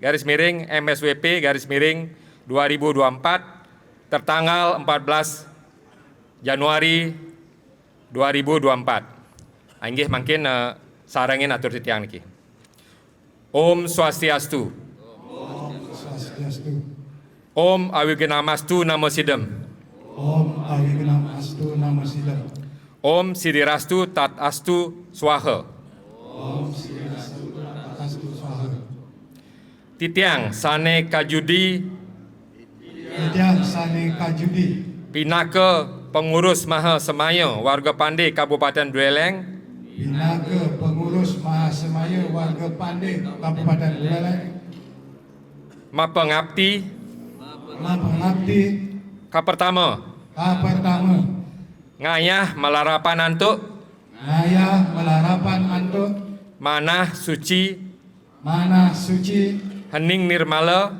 garis miring MSWP garis miring 2024 tertanggal 14 Januari 2024. Inggih mangkin sarangin atur titiang niki. Om Swastiastu. Om Awigenamastu Namo Sidem. Om Awigenamastu Namo Sidem. Om Sidirastu Tat Astu Swaha. Om Sidirastu Tat Astu Swaha. Titiang Sane Kajudi. Titiang Sane Kajudi. Pinaka Pengurus Mahasemaya Warga Pandai Kabupaten Buleleng. Pinaka Pengurus Mahasemaya Warga Pandai Kabupaten Buleleng. Mapengabdi. Kapertama ngayah melarapan antuk manah suci hening nirmala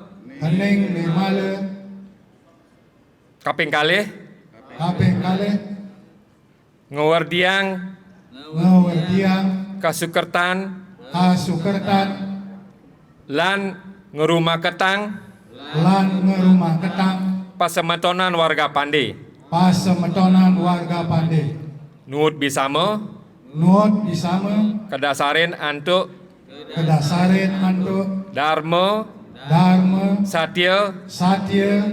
kaping kalih ngewardiang kasukertan lan ngerumah ketang pasemetonan warga Pandai nuwun bisama kedasarin antuk dharma satya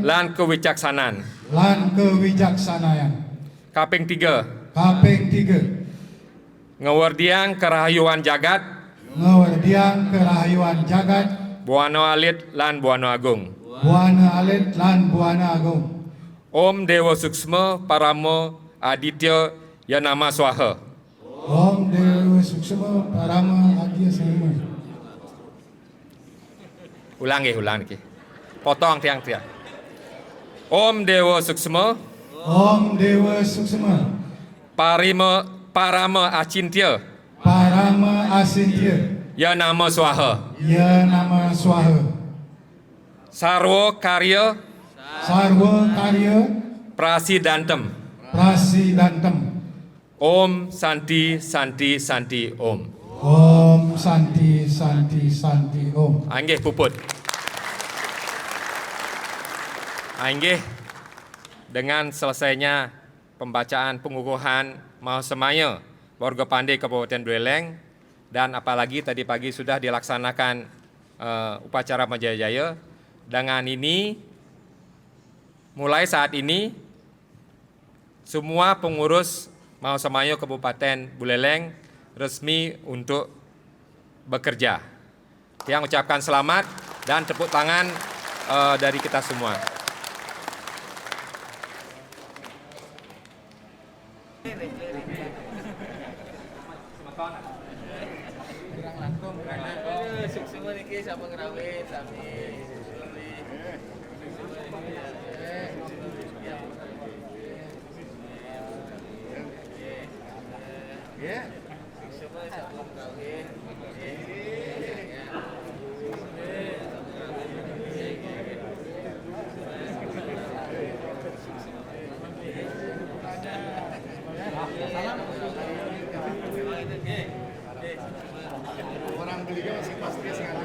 lan kewicaksanan kaping 3 ngewardiang kerahayuan jagat Buana Alit lan Buana Agung. Om Dewa Suksma Parama Aditya Yanama Swaha. Om Dewa Suksma Parama Aditya Yanama. Ulang ki. Potong tiang-tiang. Om Dewa Suksma. Om Dewa Suksma. Parama Acintya. Yanama Swaha. Sarwa Karya Prasidantem. Om Santi Santi Santi Om. Om Santi Santi Santi Om. Anggih puput. Anggih dengan selesainya pembacaan pengukuhan Mahasemaya Warga Pandai Kabupaten Buleleng dan apalagi tadi pagi sudah dilaksanakan upacara Majayajaya. Dengan ini, mulai saat ini, semua pengurus Mahasemaya Kabupaten Buleleng resmi untuk bekerja. Yang ucapkan selamat dan tepuk tangan dari kita semua. Orang belinya masih pasti sangat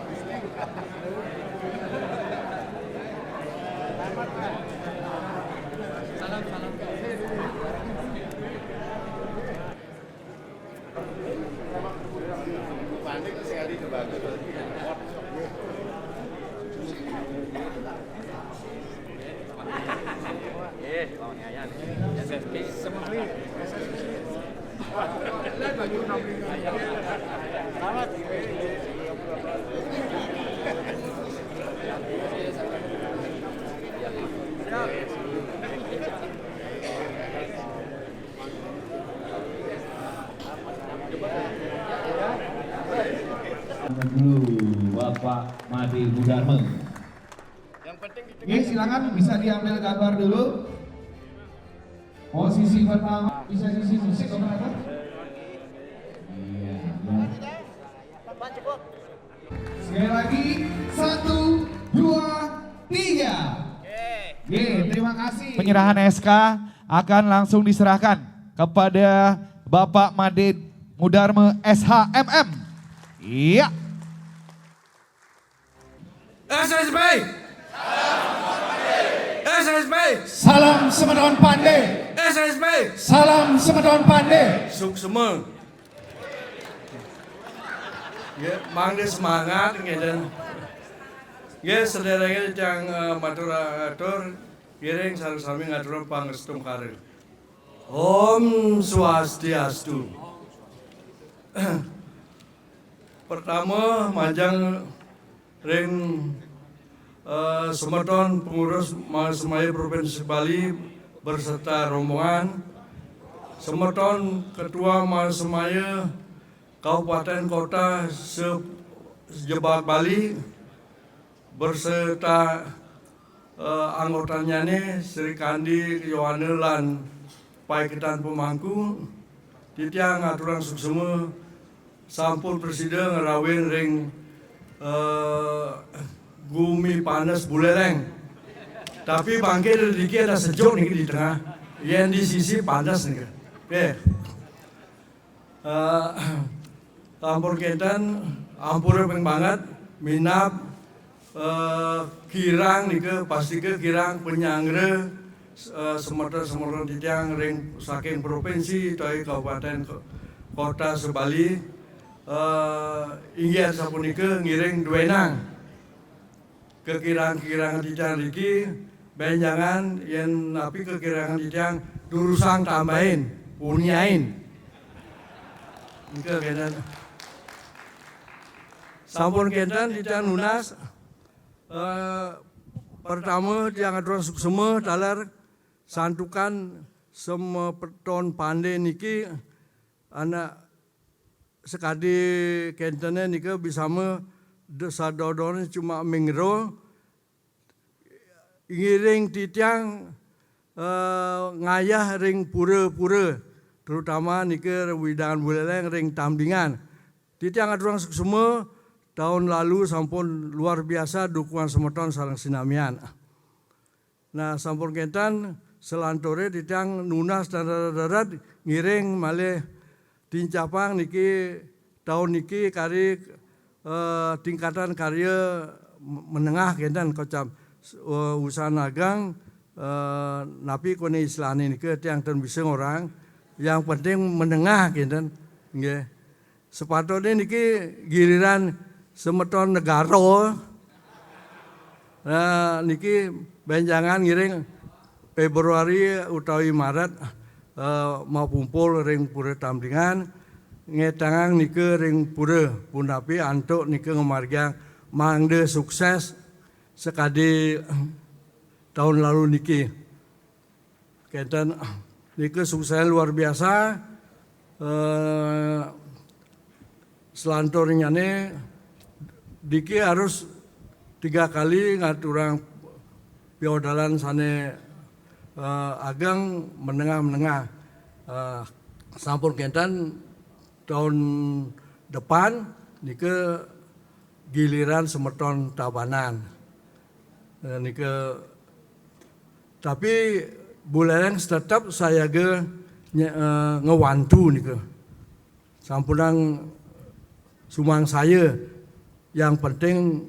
Selamat. dulu Bapak Made Mudarme. Oke, silakan bisa diambil gambar dulu. Posisi pertama bisa sisi musik operator. Iya. Sekali lagi 1, 2, 3. Oke, terima kasih. Penyerahan SK akan langsung diserahkan kepada Bapak Made Mudarme SHMM. Iya. SSB. SSB. Salam Semeton Pande. SSB. Salam Semeton Pande. Suksema. Ya, mangga semangat ngeden. Ya, sederhana yang matur atur, giring sareng-sami ngatur pangestum karir. Om Swastiastu. Pertama, majang ring Semeton pengurus Mahasiswa Provinsi Bali berserta rombongan, Semeton Ketua Mahasiswa Kabupaten Kota sejebak Bali berserta anggotanya nih Sri Kandi Yohane lan Paikitan Pemangku titiang aturan suksema sampun presiden ngerawin ring Gumi panas Buleleng. Tapi bangke dari diki ada sejuk nih di tengah. Yang di sisi panas nih. Oke. Ampur ketan, ampur banget, minap, kirang nih ke pasti ke kirang penyangre Semeton titiang ring saking provinsi, dari kabupaten kota sebali, inggih sapunika ngiring duenang. Kekirangan titiang riki, benjangan yang napi kekirangan titiang durusang tambahin, punyain. Nika kedan. Sampun kedan titiang lunas. Pertama tiang aturan suksema talar santukan Semeton Pande niki anak sekadi kentene nika bisa desa dodone cuma mingro ngiring titiang ngayah ring pura-pura terutama nike widangan Buleleng ring tambingan titiang aturan suksema tahun lalu sampun luar biasa dukungan Semeton sareng sinamian. Nah sampun kentan selantore titiang nunas dan darat ngiring malih tincapang niki tahun niki kari tingkatan karya menengah kentan kocam usaha nagang napi kone islani niki tiang ten bisa orang yang penting menengah kentan nggih sepatutnya niki giliran Semeton negara nah niki benjangan ngiring Februari utawi Maret mau kumpul ring pura tambingan ngetangang nike ring pura pundapi antuk nike ngemargang mangde sukses sekadi tahun lalu niki kenten nike sukses luar biasa selantornya nih diki harus 3 kali ngaturang piodalan sane agang menengah sampun kentan tahun depan nike giliran Semeton Tabanan nike tapi Buleleng tetap saya ngewantu nike sampunang sumang saya yang penting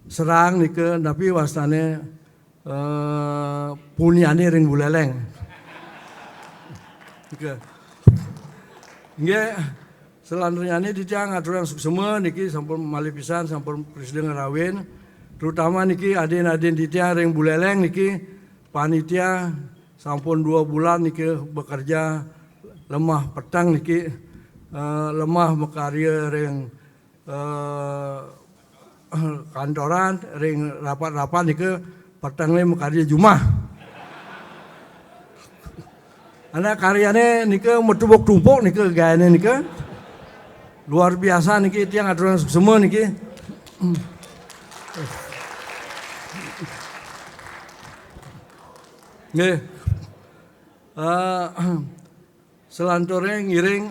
serang nike tapi wasane punyane ring Buleleng nike nggih selanjutnya ini titiang aturan suksema niki sampun malih pisan sampun presiden ngerawin terutama niki aden-aden titiang ring Buleleng niki panitia sampun 2 bulan niki bekerja lemah petang niki lemah mekarya ring kantoran ring rapat-rapat niki petang le mekarya Jumah anak karyane niki metubuk tumpuk niki gayane niki luar biasa niki tiang aturan semua niki. Nggih. Selantore ngiring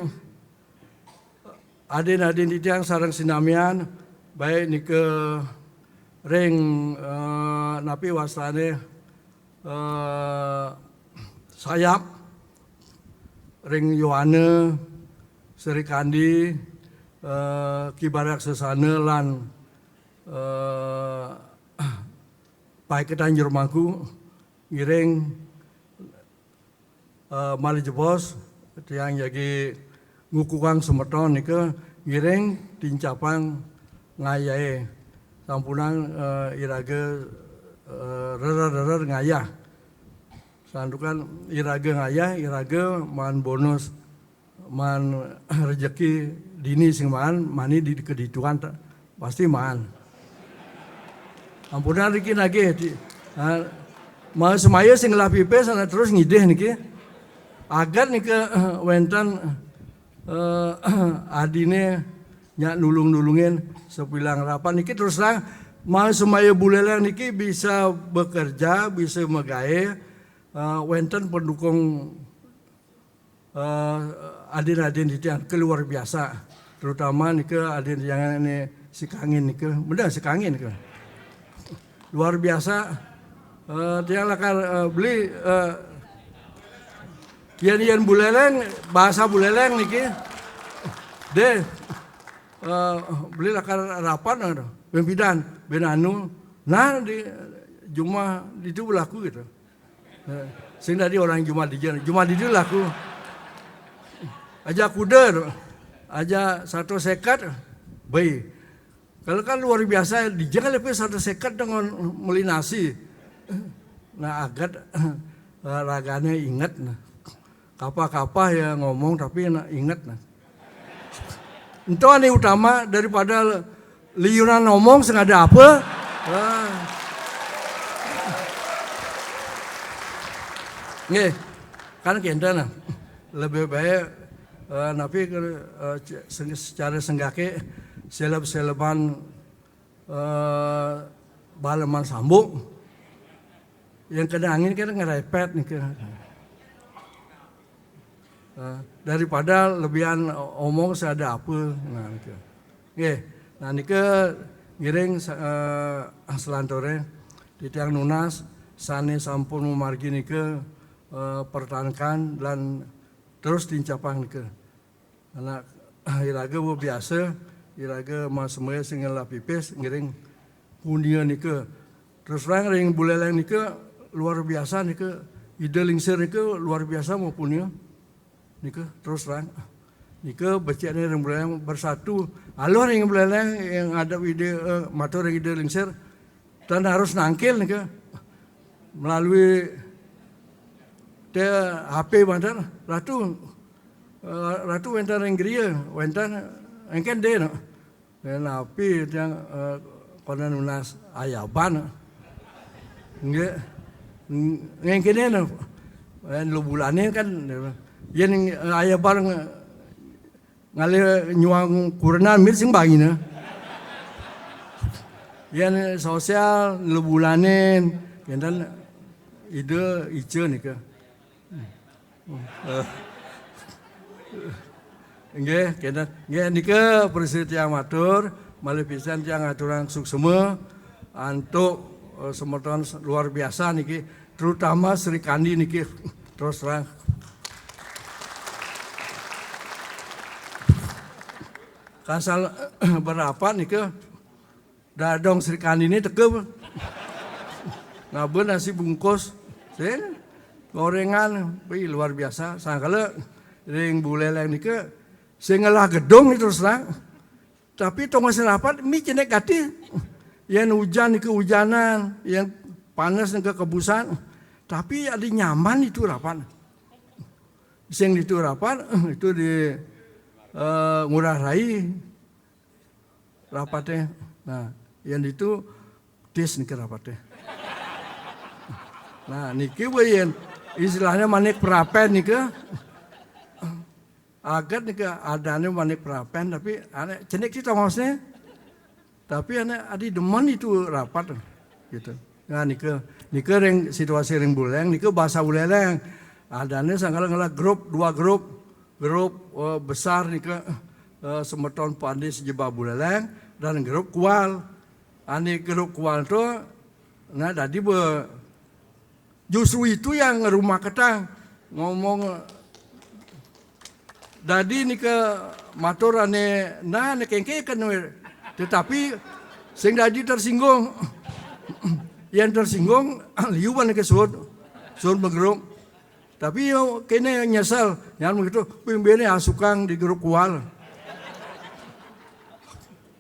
adin-adin di tiang sareng sinamian baik nike ring napi wasane sayap ring Yohane Sri Kandi kibarak sesana lan Pai Ketanjur Mangku ngiring Mali Jebos tiang jadi ngukukang semeton nika ngiring tincapang ngayae sampunan irage rerer ngayah sandukan irage ngayah irage man bonus man rezeki dini sing mani di kedituan pasti man ampunan riki nage mau semaya sing lapipe sana terus ngideh niki agar niki wenten adine nyak nulung-nulungin sepilang rapan niki terus terang mau semaya buleleng niki bisa bekerja bisa megawe wenten pendukung adin-adin di tiang keluar biasa terutama niki adin yang ini sikangin niki benar sikangin niki luar biasa tiang lakar beli Yan buleleng bahasa buleleng niki deh beli lakar rapan pimpinan benanu nah di Jumah itu berlaku gitu sehingga tadi orang Jumah di laku aja kuder aja satu sekat baik kalau kan luar biasa dijangan lebih satu sekat dengan melinasi nah agar raganya ingat nah kapah-kapah ya ngomong tapi ingat nah. Itu yang utama daripada liuran ngomong sengaja apa. Nih, kan kita nah lebih baik tapi secara senggake seleb-seleban balaman sambung yang kena angin kita ngerepet nih daripada lebihan omong seada apa nah gitu. Nah nike ngiring selantore di tiang nunas sane sampun memargi nike pertahankan dan terus dincapang nike anak iraga biasa iraga mas semua singgah lapipes ngiring punya nike terus orang ring buleleng nike luar biasa nike ide lingsir nike luar biasa maupunnya nika terus terang nika beciannya yang buleleng bersatu alur yang buleleng yang ada ide motor yang ide lingsir dan harus nangkil nika melalui HP bandar ratu wentan yang geria wentan engken deh no dan api yang konan unas ayaban nggak engkennya no dan lu bulanin kan yang ayah bareng ngalir nyuang kurenan mir sing bangina. Yang sosial lebulanin, kendan ide ice nih ke. Nggih, kendan nggih nika presiden tiang matur, malih pisan tiang aturan suksema antuk semeton luar biasa niki, terutama Sri Kandi niki terus terang. Kasal berapa nih ke dadong Sri Kandi ini tekep ngaben nasi bungkus gorengan luar biasa sangkala ring buleleng nih ke sengalah gedong itu terus terang tapi tongga serapat mi cenek kati yang hujan nih kehujanan yang panas nih kebusan tapi ada nyaman itu rapan sing itu rapan itu di ngurah rai rapatnya, nah yang itu tis nih rapatnya, nah niki bayan istilahnya manik perapen nih ke, Agak nih ke adanya manik perapen tapi ane cenik kita maksudnya. Tapi ane adi demen itu rapat gitu. Nah nike ring situasi ring buleng nike bahasa buleleng. Adanya sanggala grup 2 grup besar nike semeton pandi sejebak buleleng dan grup kual. Ane grup kual tuh nah tadi justru itu yang rumah ketang ngomong. Jadi ni ke matur ane kengke kan, tetapi sing dadi tersinggung, yang tersinggung liuban ke sur bergerak. Tapi yo kene nyesal, yang begitu pimpinnya asukang di grup kual.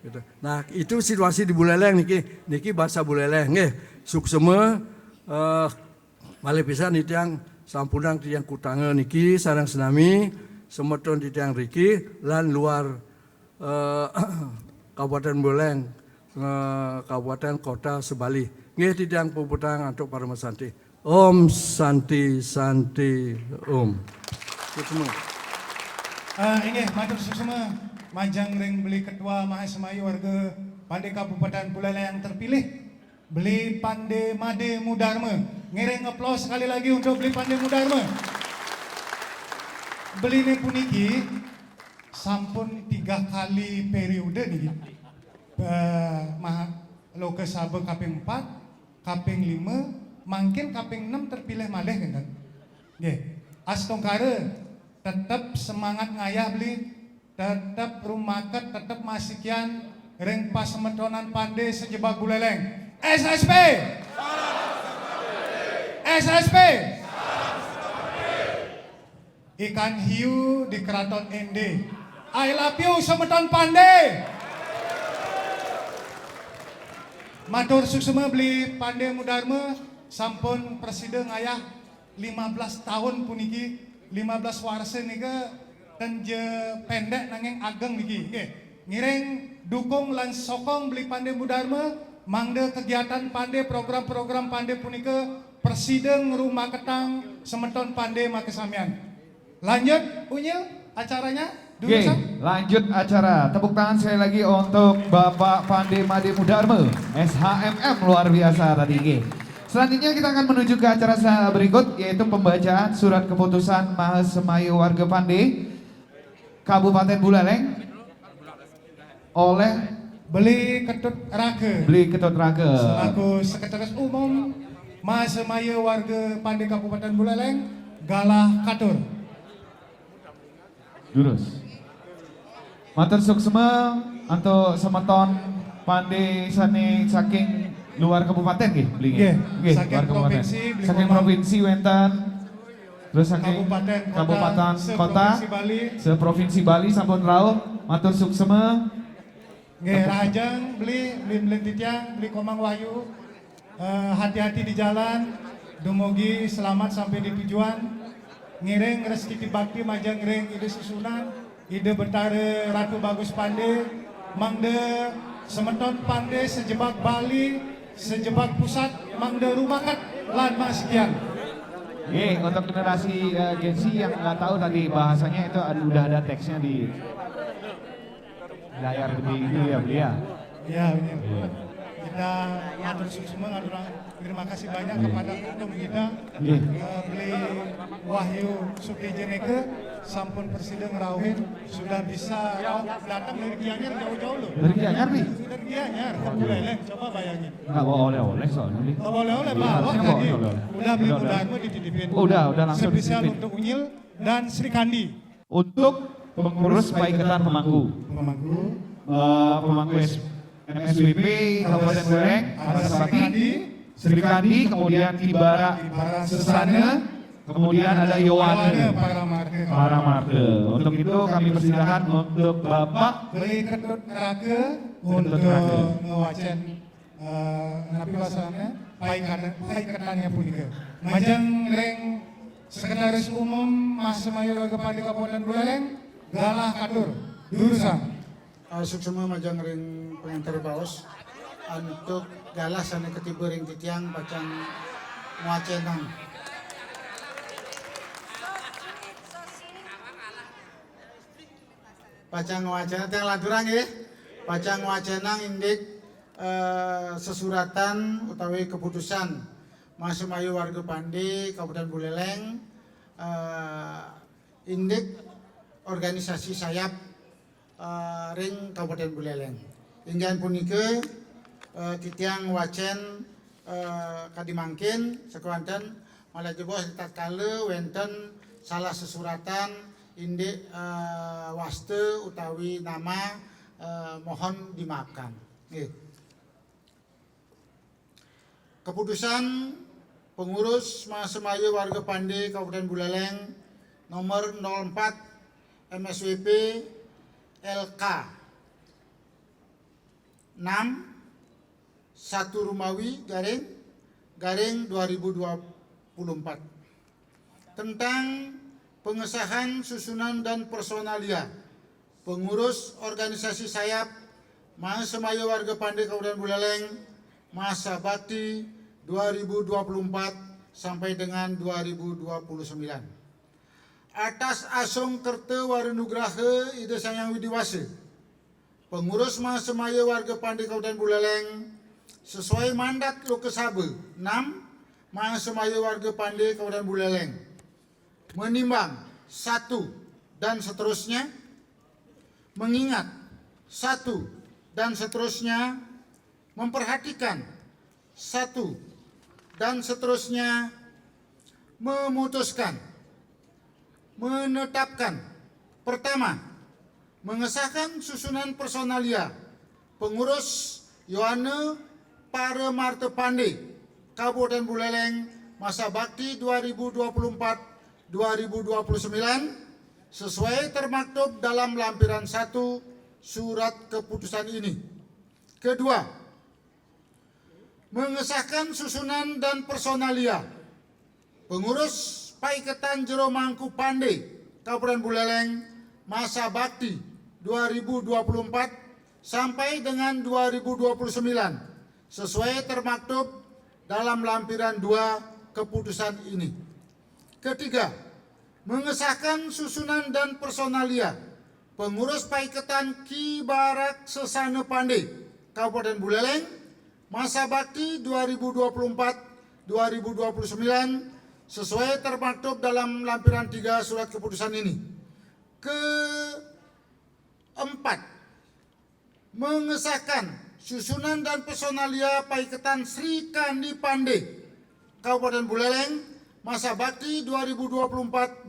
Gitu. Nah itu situasi di Buleleng niki bahasa Buleleng, suksema malih pisan yang sampunang tiang kutange niki sareng senami. Semeton di tiang Riki lan luar Kabupaten Buleleng, Kabupaten Kota Sebali. Nggih di tiang puputang untuk para mesanti. Om Santi Santi Om. Semua. Ini matur semua majang ring beli ketua Mahasemayu warga Pande Kabupaten Buleleng yang terpilih. Beli Pande Made Mudarma. Ngiring aplaus sekali lagi untuk beli Pande Mudarma. Beli ini puniki sampun 3 kali periode nih. Loke Sabe kaping 4, kaping 5, mungkin kaping 6 terpilih malih kan. Nggih. Astongkare tetap semangat ngayah beli, tetap rumaket, tetap masikian ring pasemetonan Pande sejebak Buleleng. SSP. SSP. Ikan hiu di Keraton Ende. I love you semeton Pande. Matur suksema beli Pande Mudarma sampun presiden ayah 15 tahun puniki 15 warse nika tenje pendek nanging ageng niki. Ngiring dukung lan sokong beli Pande Mudarma mangde kegiatan Pande program-program Pande punika presiden rumah ketang semeton Pande makesamian. Lanjut Unyil acaranya dulu. Oke, lanjut acara. Tepuk tangan sekali lagi untuk Bapak Pande Made Mudarma SHMM luar biasa tadi. Oke. Selanjutnya kita akan menuju ke acara berikut yaitu pembacaan surat keputusan Mahasemayu warga Pande Kabupaten Buleleng oleh Beli Ketut Rake. Beli Ketut Rake selaku Sekretaris Umum Mahasemayu warga Pande Kabupaten Buleleng Galah Katur. Lurus. Matur suksema untuk semeton Pande sane saking luar kabupaten nggih beli nggih. Nggih, luar kabupaten. Saking provinsi wenten terus saking kabupaten kota seprovinsi Bali sampun rawuh. Matur suksema. Nggih, rajang beli titiang, beli Komang Wahyu. Hati-hati di jalan, dumugi selamat sampai di tujuan. Ngiring rezeki bakti majang ngiring ide susunan, ide betare Ratu Bagus Pande, mangde semeton Pande sejebak Bali, sejebak pusat, mangde rumakat lan masikian. Untuk generasi Gen Z yang nggak tahu tadi bahasanya itu udah ada teksnya di layar gede itu ya beli ya. Iya benar. Kita matur semua terima kasih banyak kepada ketum kita beli Wahyu Sukijeneke sampun presiden rawuhin sudah bisa datang dari Gianyar jauh-jauh loh. Dari Gianyar nih? Dari Gianyar ke Buleleng, coba bayangin. Enggak bawa oleh-oleh soalnya nih. Enggak bawa oleh-oleh bawa tadi. Udah beli Mudarma dititipin. Udah langsung spesial untuk Unyil dan Sri Kandi. Untuk pengurus Paiketan Pemangku. Pemangku MSWP Kabupaten Buleleng, Sri Kandi, kemudian Kibara Sesana, kemudian ada Yowane para Marte. Untuk itu kami persilakan untuk Bapak Beli Ketut Rake untuk ngewacen napi bahasanya paiketannya punika. Majang reng Sekretaris Umum Mahasemayu warga Pande Kabupaten Buleleng Galah Katur Durusan. Suksema majang ring pengantar baos untuk galah sana ketiba ring titiang bacang muacenang. Pacang wacana teh laturang ya. Pacang wacana indik sesuratan utawi keputusan Masemayu warga Pande Kabupaten Buleleng indik organisasi sayap ring Kabupaten Buleleng. Inggan punika titiang wacen kadimangkin sekuanten malah jebos tatkala wenten salah sesuratan indik waste utawi nama mohon dimaafkan. Keputusan pengurus Masemayu warga Pande Kabupaten Buleleng nomor 04 MSWP LK 6 1 Rumawi garing 2024 tentang pengesahan susunan dan personalia pengurus organisasi sayap Masemayu warga Pande Kabupaten Buleleng masa bakti 2024 sampai dengan 2029. Atas asung kerte warenugraha Ida Sayang Widiwase, pengurus Masemayu warga Pande Kabupaten Buleleng sesuai mandat Lokesabe 6 Masemayu warga Pande Kabupaten Buleleng menimbang 1 dan seterusnya, mengingat 1 dan seterusnya, memperhatikan 1 dan seterusnya, memutuskan, menetapkan. Pertama, mengesahkan susunan personalia pengurus Yohane Paremarte Pande Kabupaten Buleleng masa bakti 2024-2029 sesuai termaktub dalam lampiran 1 surat keputusan ini. Kedua, mengesahkan susunan dan personalia pengurus Paiketan Jero Mangku Pande Kabupaten Buleleng masa bakti 2024 sampai dengan 2029 sesuai termaktub dalam lampiran 2 keputusan ini. Ketiga, mengesahkan susunan dan personalia pengurus Paiketan Ki Barak Sesane Pande Kabupaten Buleleng masa bakti 2024-2029 sesuai termaktub dalam lampiran 3 surat keputusan ini. Keempat, mengesahkan susunan dan personalia Paiketan Sri Kandi Pande Kabupaten Buleleng masa bakti 2024-2029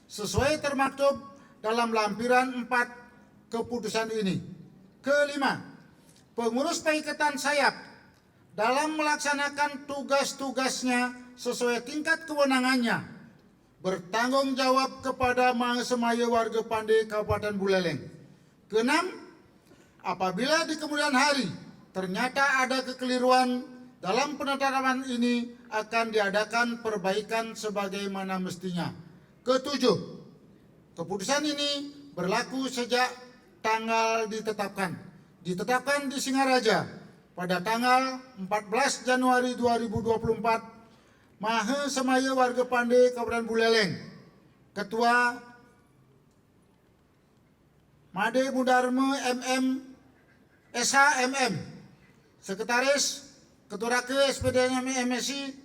sesuai termaktub dalam lampiran 4 keputusan ini. Kelima, pengurus Paiketan Sayap dalam melaksanakan tugas-tugasnya sesuai tingkat kewenangannya bertanggung jawab kepada Masemayu warga Pande Kabupaten Buleleng. Keenam, apabila di kemudian hari ternyata ada kekeliruan dalam penetapan ini akan diadakan perbaikan sebagaimana mestinya. Ketujuh, keputusan ini berlaku sejak tanggal ditetapkan di Singaraja pada tanggal 14 Januari 2024. Masemayu warga Pande Kabupaten Buleleng, Ketua Made Mudarme MM SHMM, Sekretaris Ketua Rake SPDM MSI,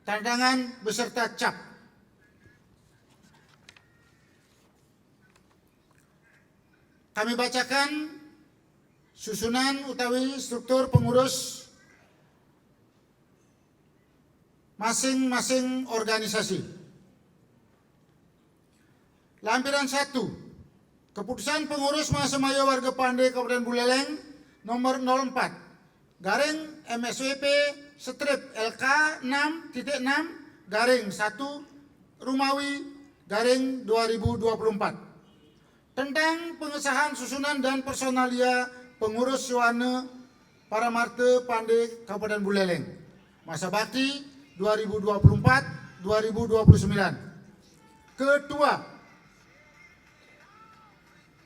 tanda tangan beserta cap. Kami bacakan susunan utawi struktur pengurus masing-masing organisasi. Lampiran 1, keputusan pengurus Masemayu warga Pande Kabupaten Buleleng nomor 04 garing MSWP strip LK 6.6 garing 1 Rumawi garing 2024 tentang pengesahan susunan dan personalia pengurus Yohane Paremarte Pande Kabupaten Buleleng masa bakti 2024-2029. Ketua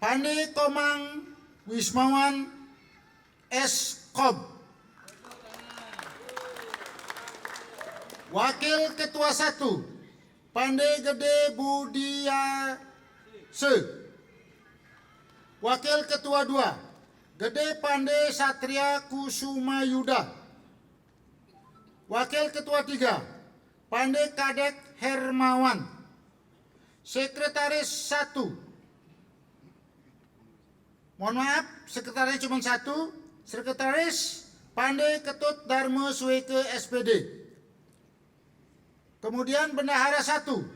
Pande Komang Wismawan Kob. Wakil Ketua 1 Pande Gede Budiase Wakil Ketua 2, Gede Pande Satria Kusuma Yuda. Wakil Ketua 3, Pande Kadek Hermawan. Sekretaris 1, mohon maaf, sekretaris cuma 1, Sekretaris Pande Ketut Dharma Sweke SPD. Kemudian Bendahara 1,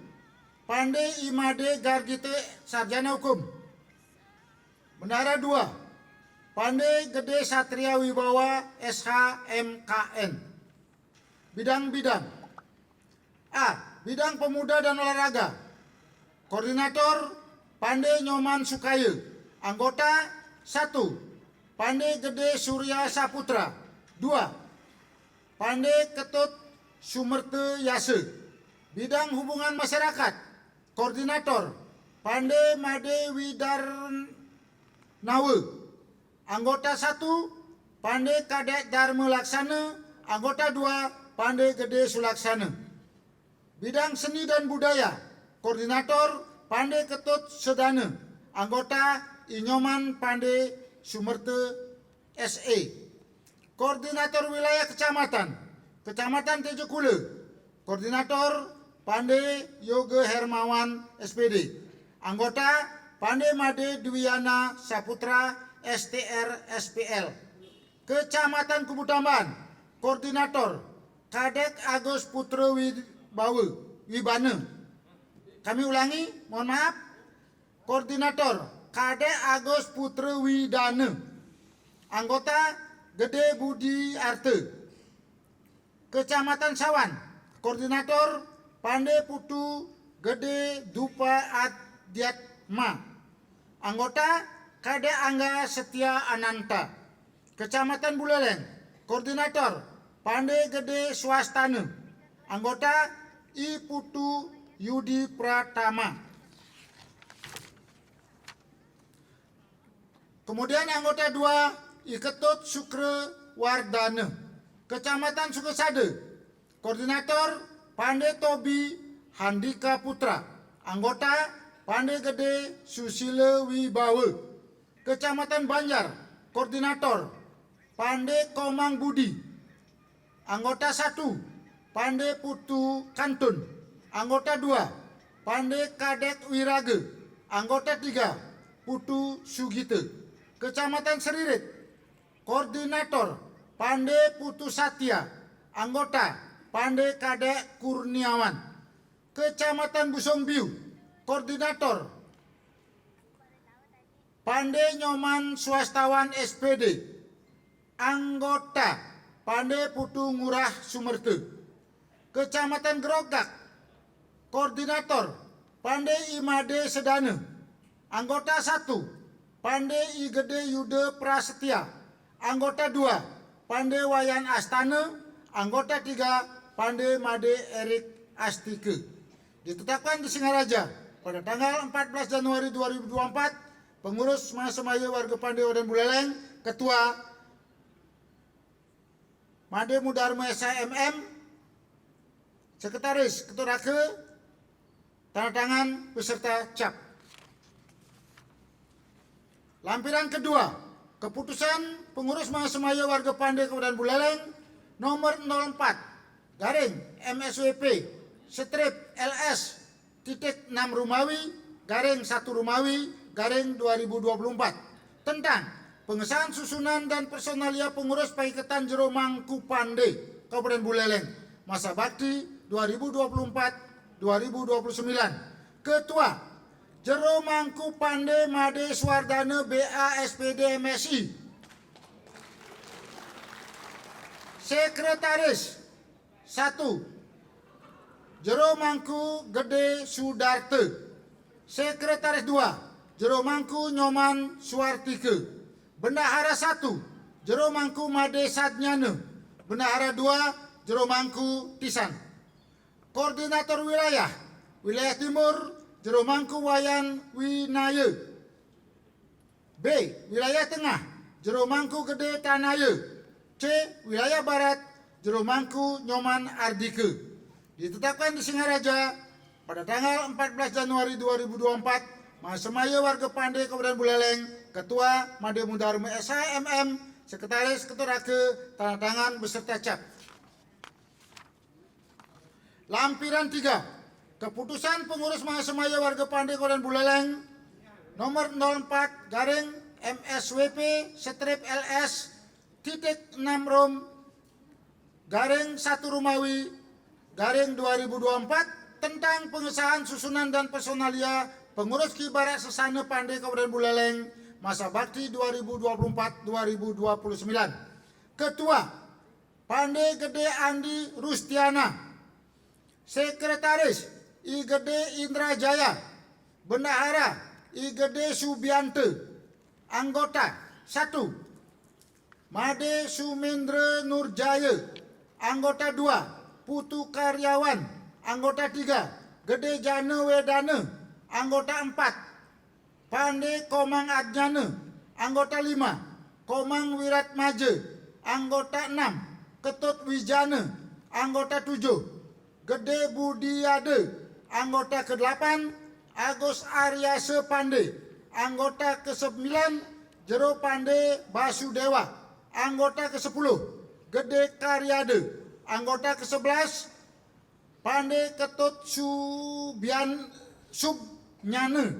Pande Imade Gargite Sarjana Hukum. Bendahara 2, Pande Gede Satria Wibawa SHMKN. Bidang-bidang: A. Bidang Pemuda dan Olahraga. Koordinator Pande Nyoman Sukaya. Anggota 1, Pande Gede Surya Saputra. 2, Pande Ketut Sumerte Yase. Bidang Hubungan Masyarakat. Koordinator Pande Made Widarnawe. Anggota 1, Pande Kadek Dharma Laksana. Anggota 2, Pande Gede Sulaksana. Bidang Seni dan Budaya. Koordinator Pande Ketut Sedana. Anggota Inyoman Pande Sumerte SE. Koordinator Wilayah Kecamatan, Kecamatan Tejo Kule. Koordinator Pande Yoga Hermawan SPD. Anggota Pande Made Dwiana Saputra STR SPL. Kecamatan Kubutamban, Koordinator Kadek Agus Putra Wibana. Kami ulangi, mohon maaf. Koordinator Kadek Agus Putra Widana. Anggota Gede Budi Arte. Kecamatan Sawan, Koordinator Pande Putu Gede Dupa Adyatma. Anggota Kadek Angga Setia Ananta. Kecamatan Buleleng, Koordinator Pande Gede Swastana. Anggota I Putu Yudi Pratama. Kemudian anggota 2, Iketut Sukre Wardana. Kecamatan Sukesade. Koordinator Pande Tobi Handika Putra. Anggota Pande Gede Susile Wibawa. Kecamatan Banjar. Koordinator Pande Komang Budi. Anggota 1, Pande Putu Kantun. Anggota 2, Pande Kadek Wirage. Anggota 3, Putu Sugite. Kecamatan Seririt. Koordinator Pande Putu Satya. Anggota Pande Kadek Kurniawan. Kecamatan Busongbiu. Koordinator Pande Nyoman Swastawan SPD. Anggota Pande Putu Ngurah Sumerte. Kecamatan Gerogak. Koordinator Pande Imade Sedana. Anggota 1, Pande I Gede Yude Prasetya. Anggota 2, Pande Wayan Astana. Anggota 3, Pande Made Erik Astike. Ditetapkan di Singaraja pada tanggal 14 Januari 2024. Pengurus Mahasemaya Warga Pande dan Buleleng, Ketua Made Mudarma SHMM, Sekretaris Ketua Rake, tanda tangan beserta cap. Lampiran kedua, keputusan Pengurus Mahasemaya Warga Pande Kabupaten Buleleng nomor 04 garing MSWP strip LS titik 6 Rumawi garing 1 Rumawi garing 2024 tentang pengesahan susunan dan personalia pengurus Paiketan Jero Mangku Pande Kabupaten Buleleng masa bakti 2024-2029. Ketua Jero Mangku Pande Made Swardana BA SPD MSI. Sekretaris 1, Jero Mangku Gede Sudarte. Sekretaris 2, Jero Mangku Nyoman Suartike. Bendahara 1, Jero Mangku Made Sadnyana. Bendahara 2, Jero Mangku Tisan. Koordinator Wilayah, Wilayah Timur, Jero Mangku Wayan Winaya. B. Wilayah Tengah, Jero Mangku Gede Tanaya. C. Wilayah Barat, Jero Mangku Nyoman Ardike. Ditetapkan di Singaraja pada tanggal 14 Januari 2024 Mahasemaya Warga Pandai Kabupaten Buleleng, Ketua Made Mudarma SHMM, Sekretaris Ketua Rake, tanda tangan beserta cap. Lampiran 3, Keputusan Pengurus Mahasemaya Warga Pandai Kabupaten Buleleng nomor 04 garing MSWP strip LS titik 6 Rom garing 1 Rumawi garing 2024 tentang pengesahan susunan dan personalia pengurus Kibarak Sesana Pandai Kabupaten Buleleng masa bakti 2024-2029. Ketua Pandai Gede Andi Rustiana, Sekretaris I Gede Indra Jaya, Bendahara I Gede Subiante, anggota 1 Made Sumendra Nurjaya, anggota 2 Putu Karyawan, anggota 3 Gede Jana Wedana, anggota 4 Pandai Komang Adjana, anggota 5 Komang Wirat Maje, anggota 6 Ketut Wijana, anggota 7 Gede Budiade, anggota ke-8 Agus Aryase Pandai, anggota ke-9 Jero Pandai Basudewa, anggota ke-10 Gede Karyade, anggota ke-11 Pandai Ketut Subnyane,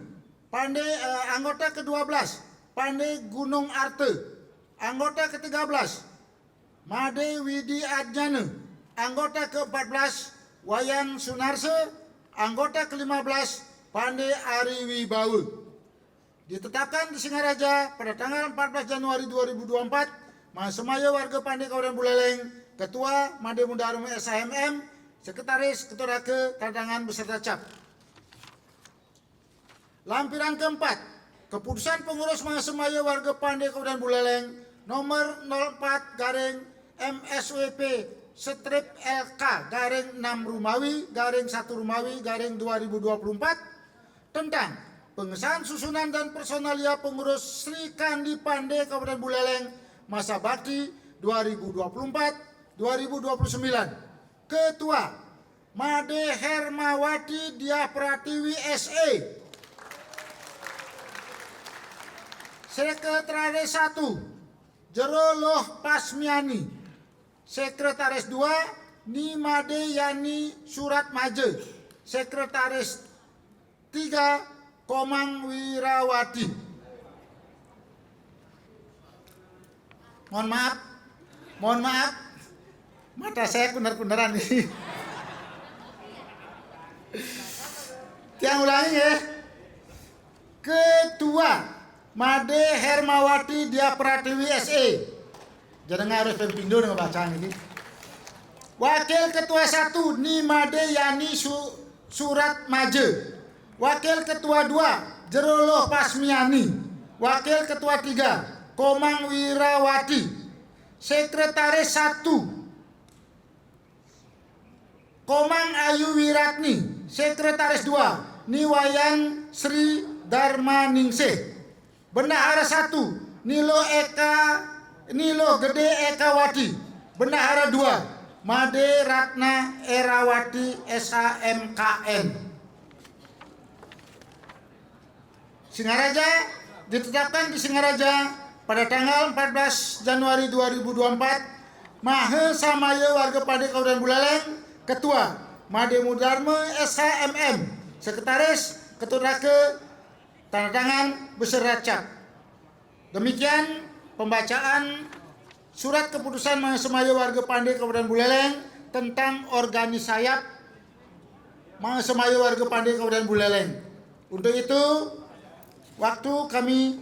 Pandai anggota ke-12 Pandai Gunung Arte, anggota ke-13 Made Widi Adjana, anggota ke-14 Wayan Sunarse, anggota ke-15 Pandai Ari Wibawa. Ditetapkan di Singaraja pada tanggal 14 Januari 2024, Mahasemaya Warga Pandai Kabupaten Buleleng, Ketua Made Mudarma SHMM, Sekretaris Ketua Rake, tanda tangan beserta cap. Lampiran keempat, Keputusan Pengurus Mahasemaya Warga Pandai Kabupaten Buleleng nomor 04 garing MSWP strip LK garing 6 Rumawi garing 1 Rumawi garing 2024 tentang pengesahan susunan dan personalia pengurus Sri Kandi Pandai Kabupaten Buleleng masa bakti 2024-2029. Ketua Made Hermawati Diah Pratiwi SE, Sekretaris 1 Jeroloh Pasmiani, Sekretaris 2 Nimade Yani Surat Maje, Sekretaris 3 Komang Wirawati. Mohon maaf, mata saya kunder-kunderan ini. Tiang ulangi ya. Ketua Made Hermawati Diah Pratiwi SE. Jangan harus pempindo dengan bacaan ini. Wakil Ketua 1 Nimade Yani Surat Maje. Wakil Ketua 2 Jeroloh Pasmiani. Wakil Ketua 3 Komang Wirawati. Sekretaris 1 Komang Ayu Wiratni. Sekretaris 2 Niwayan Sri Darmaningsih. Bendahara 1 Nilo Gede Ekawati. Bendahara 2 Made Ratna Erawati SHMKN. Singaraja ditetapkan di Singaraja pada tanggal 14 Januari 2024. Mahasemaya Warga Pandai Kabupaten Buleleng, Ketua Made Mudarma SHMM, Sekretaris Ketua Rake, tanda tangan beserta cap. Demikian pembacaan surat keputusan Mahasemaya Warga Pandai Kabupaten Buleleng tentang organisayap Mahasemaya Warga Pandai Kabupaten Buleleng. Untuk itu, waktu kami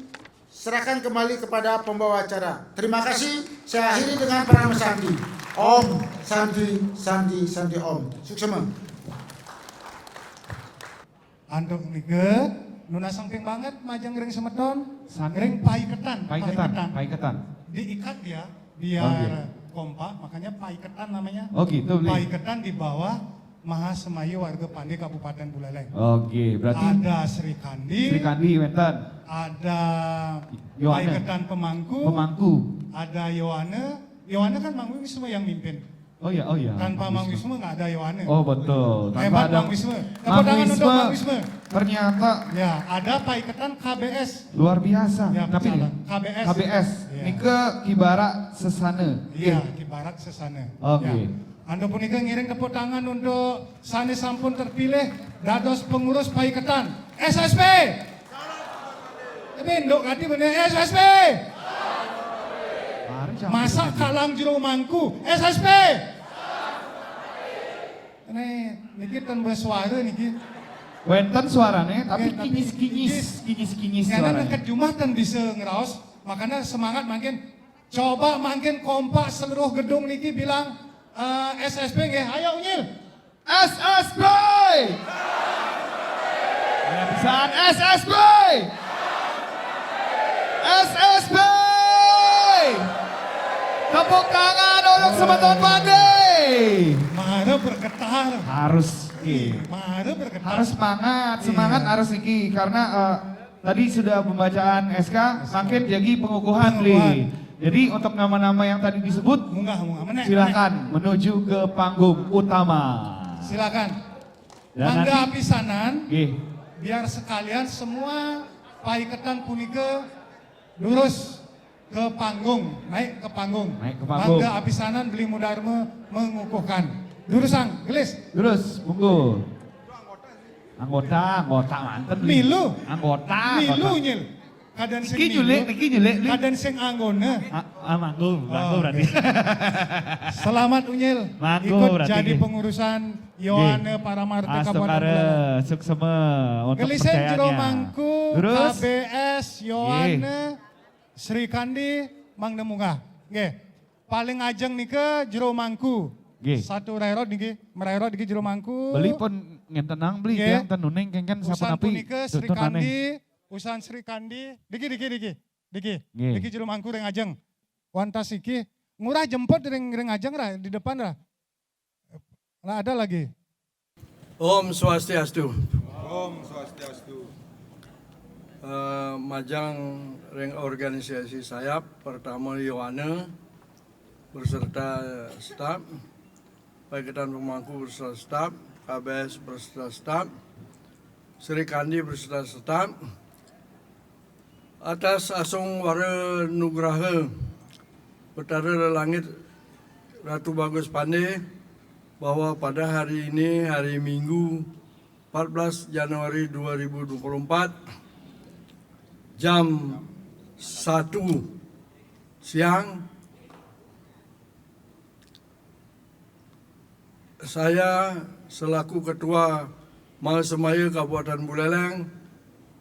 serahkan kembali kepada pembawa acara. Terima kasih. Saya akhiri dengan Pranama Santi. Om Santi Santi Santi Om. Suksema. Antuk nike nuna samping banget majang ring semeton, ring paiketan. Diikat dia biar kompak, makanya paiketan namanya. Oh gitu. Paiketan di bawah Mahasemaya Warga Pandai Kabupaten Buleleng. Oke, berarti ada Sri Kandi Wetan. Ada Yohana. Paiketan Pemangku. Ada Ada Yohana kan Mangku semua yang mimpin. Oh ya, Tanpa Mang Wisma nggak ada Yohane. Oh betul. Hebat Mang Wisma. Tepuk tangan untuk Mang Wisma. Ternyata Ya, ada paiketan KBS. luar biasa. Ya, Tapi salah. KBS. KBS, Ya. Nike Kibara Sesana. Iya, di barat sesana. Oke. Ya. Anda punika ngiring tepuk tangan untuk sane sampun terpilih dados pengurus paiketan SSP. Tapi ndok kati bener SSP. Masa kalang jero mangku SSP. Niki tan bersuara niki. Wenten suaranya, tapi Ya, kinyis Karena suaranya. dekat Jumatan bisa ngeraos, makanya semangat makin coba makin kompak seluruh gedung niki bilang SSP nggih, ayo Unyil. SSB. Pesan SSB. SSB. Tepuk tangan untuk Semeton Pandai. Mare bergetar. Harus. Mare bergetar. Harus semangat harus iki karena tadi sudah pembacaan SK, makin jadi pengukuhan Li. Jadi untuk nama-nama yang tadi disebut, munggah meneh. silakan menuju ke panggung utama. Silakan. Dan Mangga nanti- pisanan, Nggih. biar sekalian semua paiketan punika lurus ke panggung, naik ke panggung. Naik ke panggung. Mangga apisanan beli mudarma mengukuhkan. Lurusang, gelis. Terus, monggo. Anggota manten. Li. Milu. Anggota. Milu Nyil. Kadan sing Niki nyulik. Kadan sing anggone. Manggo berarti. Selamat Unyil. Manggo Ikut berarti, jadi nggih. pengurusan Yohane Paramarta Kabupaten Astokare, Buleleng. sukseme untuk Gelisen jero percayaannya. mangku Terus, KBS Yohane Sri Kandi Mang Nemunggah. Nggih. Paling ajeng nike jero mangku. Nggih. Satu rairot niki, merairot niki jero mangku. beli pun ngentenang beli Nggih. yang tenuning kengken Usan sapunapi. punike Sri Kandi, usan Sri Kandi. Diki. Nggih. Diki jero mangku ring ajeng. Wantas iki ngurah jemput ring ajeng ra di depan ra. Lah ada lagi. Om Swastiastu. Om Swastiastu. Majang ring organisasi sayap pertama Yohane berserta staf, Paiketan Pemangku berserta staf, KBS berserta staf, Sri Kandi berserta staf, atas asung wara nugraha Betara Langit Ratu Bagus Pandai bahwa pada hari ini, hari Minggu 14 Januari 2024, jam 1 siang, saya selaku Ketua Mahasemaya Kabupaten Buleleng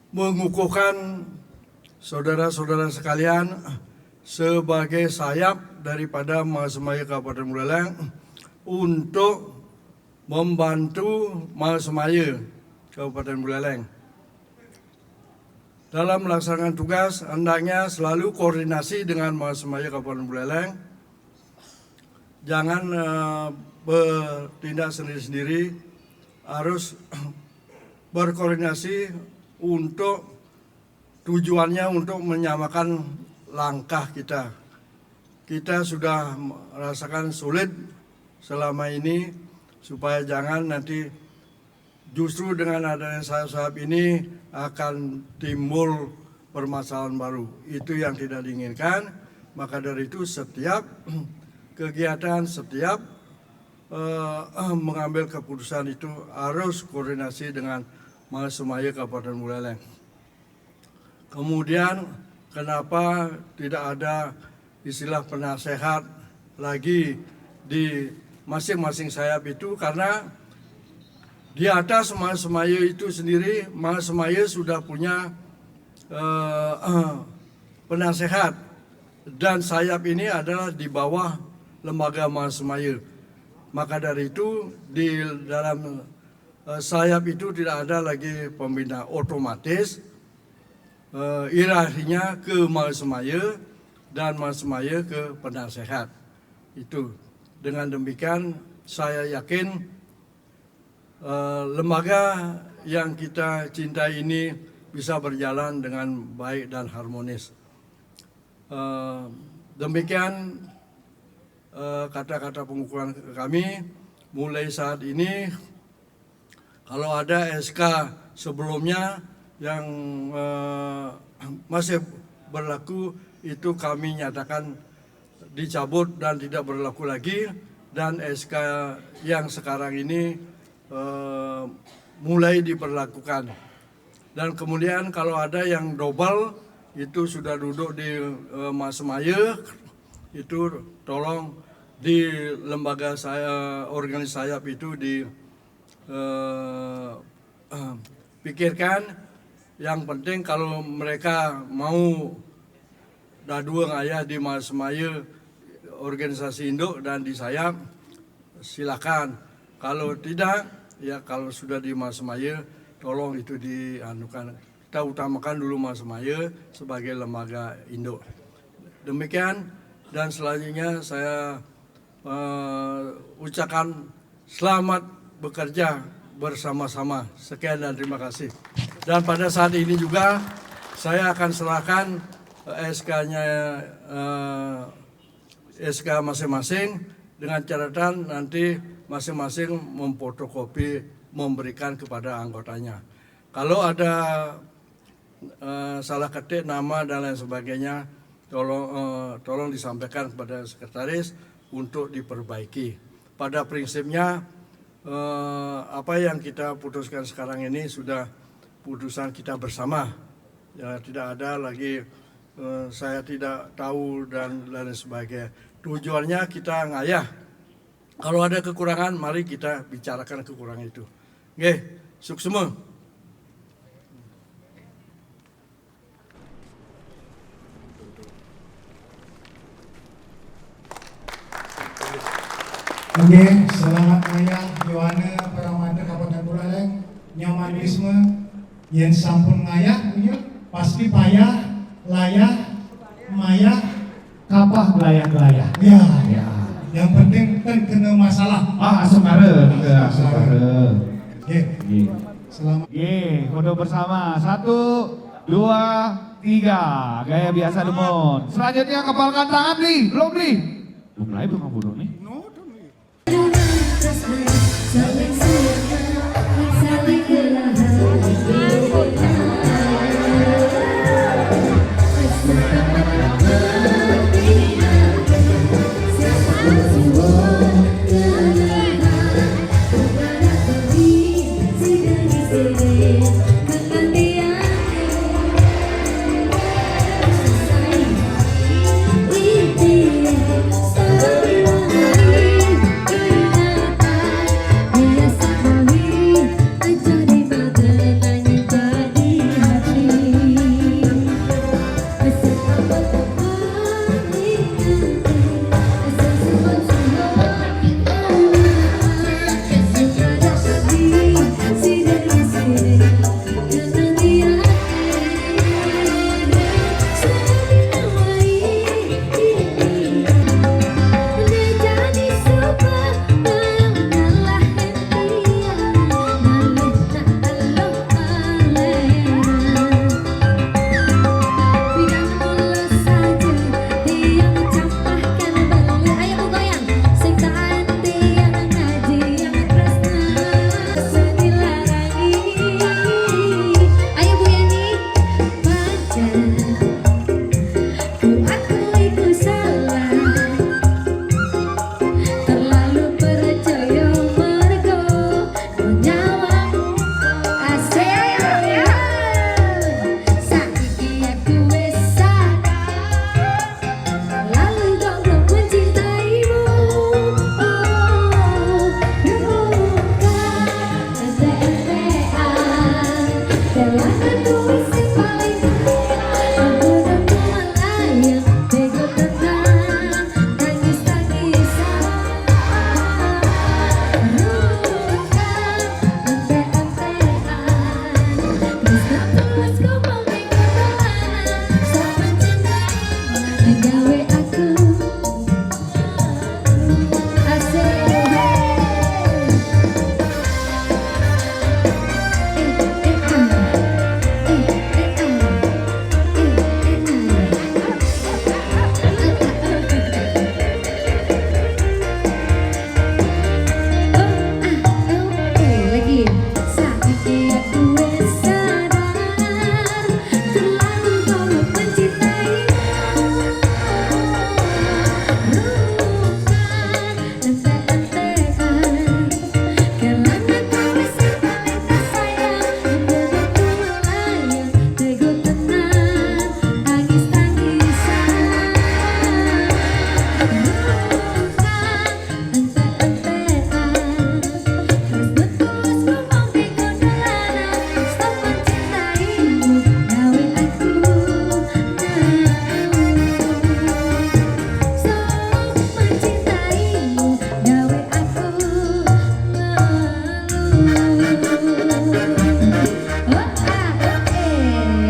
mengukuhkan saudara-saudara sekalian sebagai sayap daripada Mahasemaya Kabupaten Buleleng untuk membantu Mahasemaya Kabupaten Buleleng. Dalam melaksanakan tugas, hendaknya selalu koordinasi dengan Mahasemaya Kabupaten Buleleng. Jangan bertindak sendiri-sendiri, harus berkoordinasi untuk tujuannya untuk menyamakan langkah kita. Kita sudah merasakan sulit selama ini, supaya jangan nanti justru dengan adanya sayap-sayap ini akan timbul permasalahan baru. Itu yang tidak diinginkan. Maka dari itu setiap kegiatan, setiap mengambil keputusan itu harus koordinasi dengan Mahasemaya Kabupaten Buleleng. Kemudian kenapa tidak ada istilah penasehat lagi di masing-masing sayap itu? Karena di atas Mahasemaya itu sendiri, Mahasemaya sudah punya penasehat, dan sayap ini adalah di bawah lembaga Mahasemaya. Maka dari itu di dalam sayap itu tidak ada lagi pembina, otomatis hierarkinya ke Mahasemaya dan Mahasemaya ke penasehat. Itu dengan demikian saya yakin lembaga yang kita cintai ini bisa berjalan dengan baik dan harmonis. Demikian kata-kata pengukuhan kami. Mulai saat ini kalau ada SK sebelumnya yang masih berlaku itu kami nyatakan dicabut dan tidak berlaku lagi, dan SK yang sekarang ini mulai diberlakukan. Dan kemudian kalau ada yang double itu sudah duduk di Mas Maya, itu tolong di lembaga saya, organisasi sayap itu pikirkan. Yang penting kalau mereka mau dua ngayah di Mas Maya organisasi induk dan di sayap, silakan. Kalau tidak, ya kalau sudah di Mas Maya, tolong itu dianukan. Kita utamakan dulu Mas Maya sebagai lembaga induk. Demikian, dan selanjutnya saya ucapkan selamat bekerja bersama-sama. Sekian dan terima kasih. Dan pada saat ini juga saya akan serahkan SK-nya SK masing-masing dengan catatan nanti masing-masing memfotokopi memberikan kepada anggotanya. Kalau ada salah ketik nama dan lain sebagainya, tolong disampaikan kepada sekretaris untuk diperbaiki. Pada prinsipnya apa yang kita putuskan sekarang ini sudah putusan kita bersama. Ya, tidak ada lagi saya tidak tahu dan lain sebagainya. Tujuannya kita ngayah. Kalau ada kekurangan, mari kita bicarakan kekurangan itu. Oke, sukses semua. Oke, selamat raya Yohana Paramanta Kabupaten Buleleng, nyaman Wisma, yang sampun ngayah, pasti payah, layah, mayah, kapah gelayah-gelayah. Ya, ya. Yang penting kan kena masalah. Asam bareng, asam bareng. Oke, selamat. Oke, foto bersama. 1, 2, 3. Gaya biasa demon. Selanjutnya kepalkan tangan nih, belum nih. Belum mulai belum nih. Sayang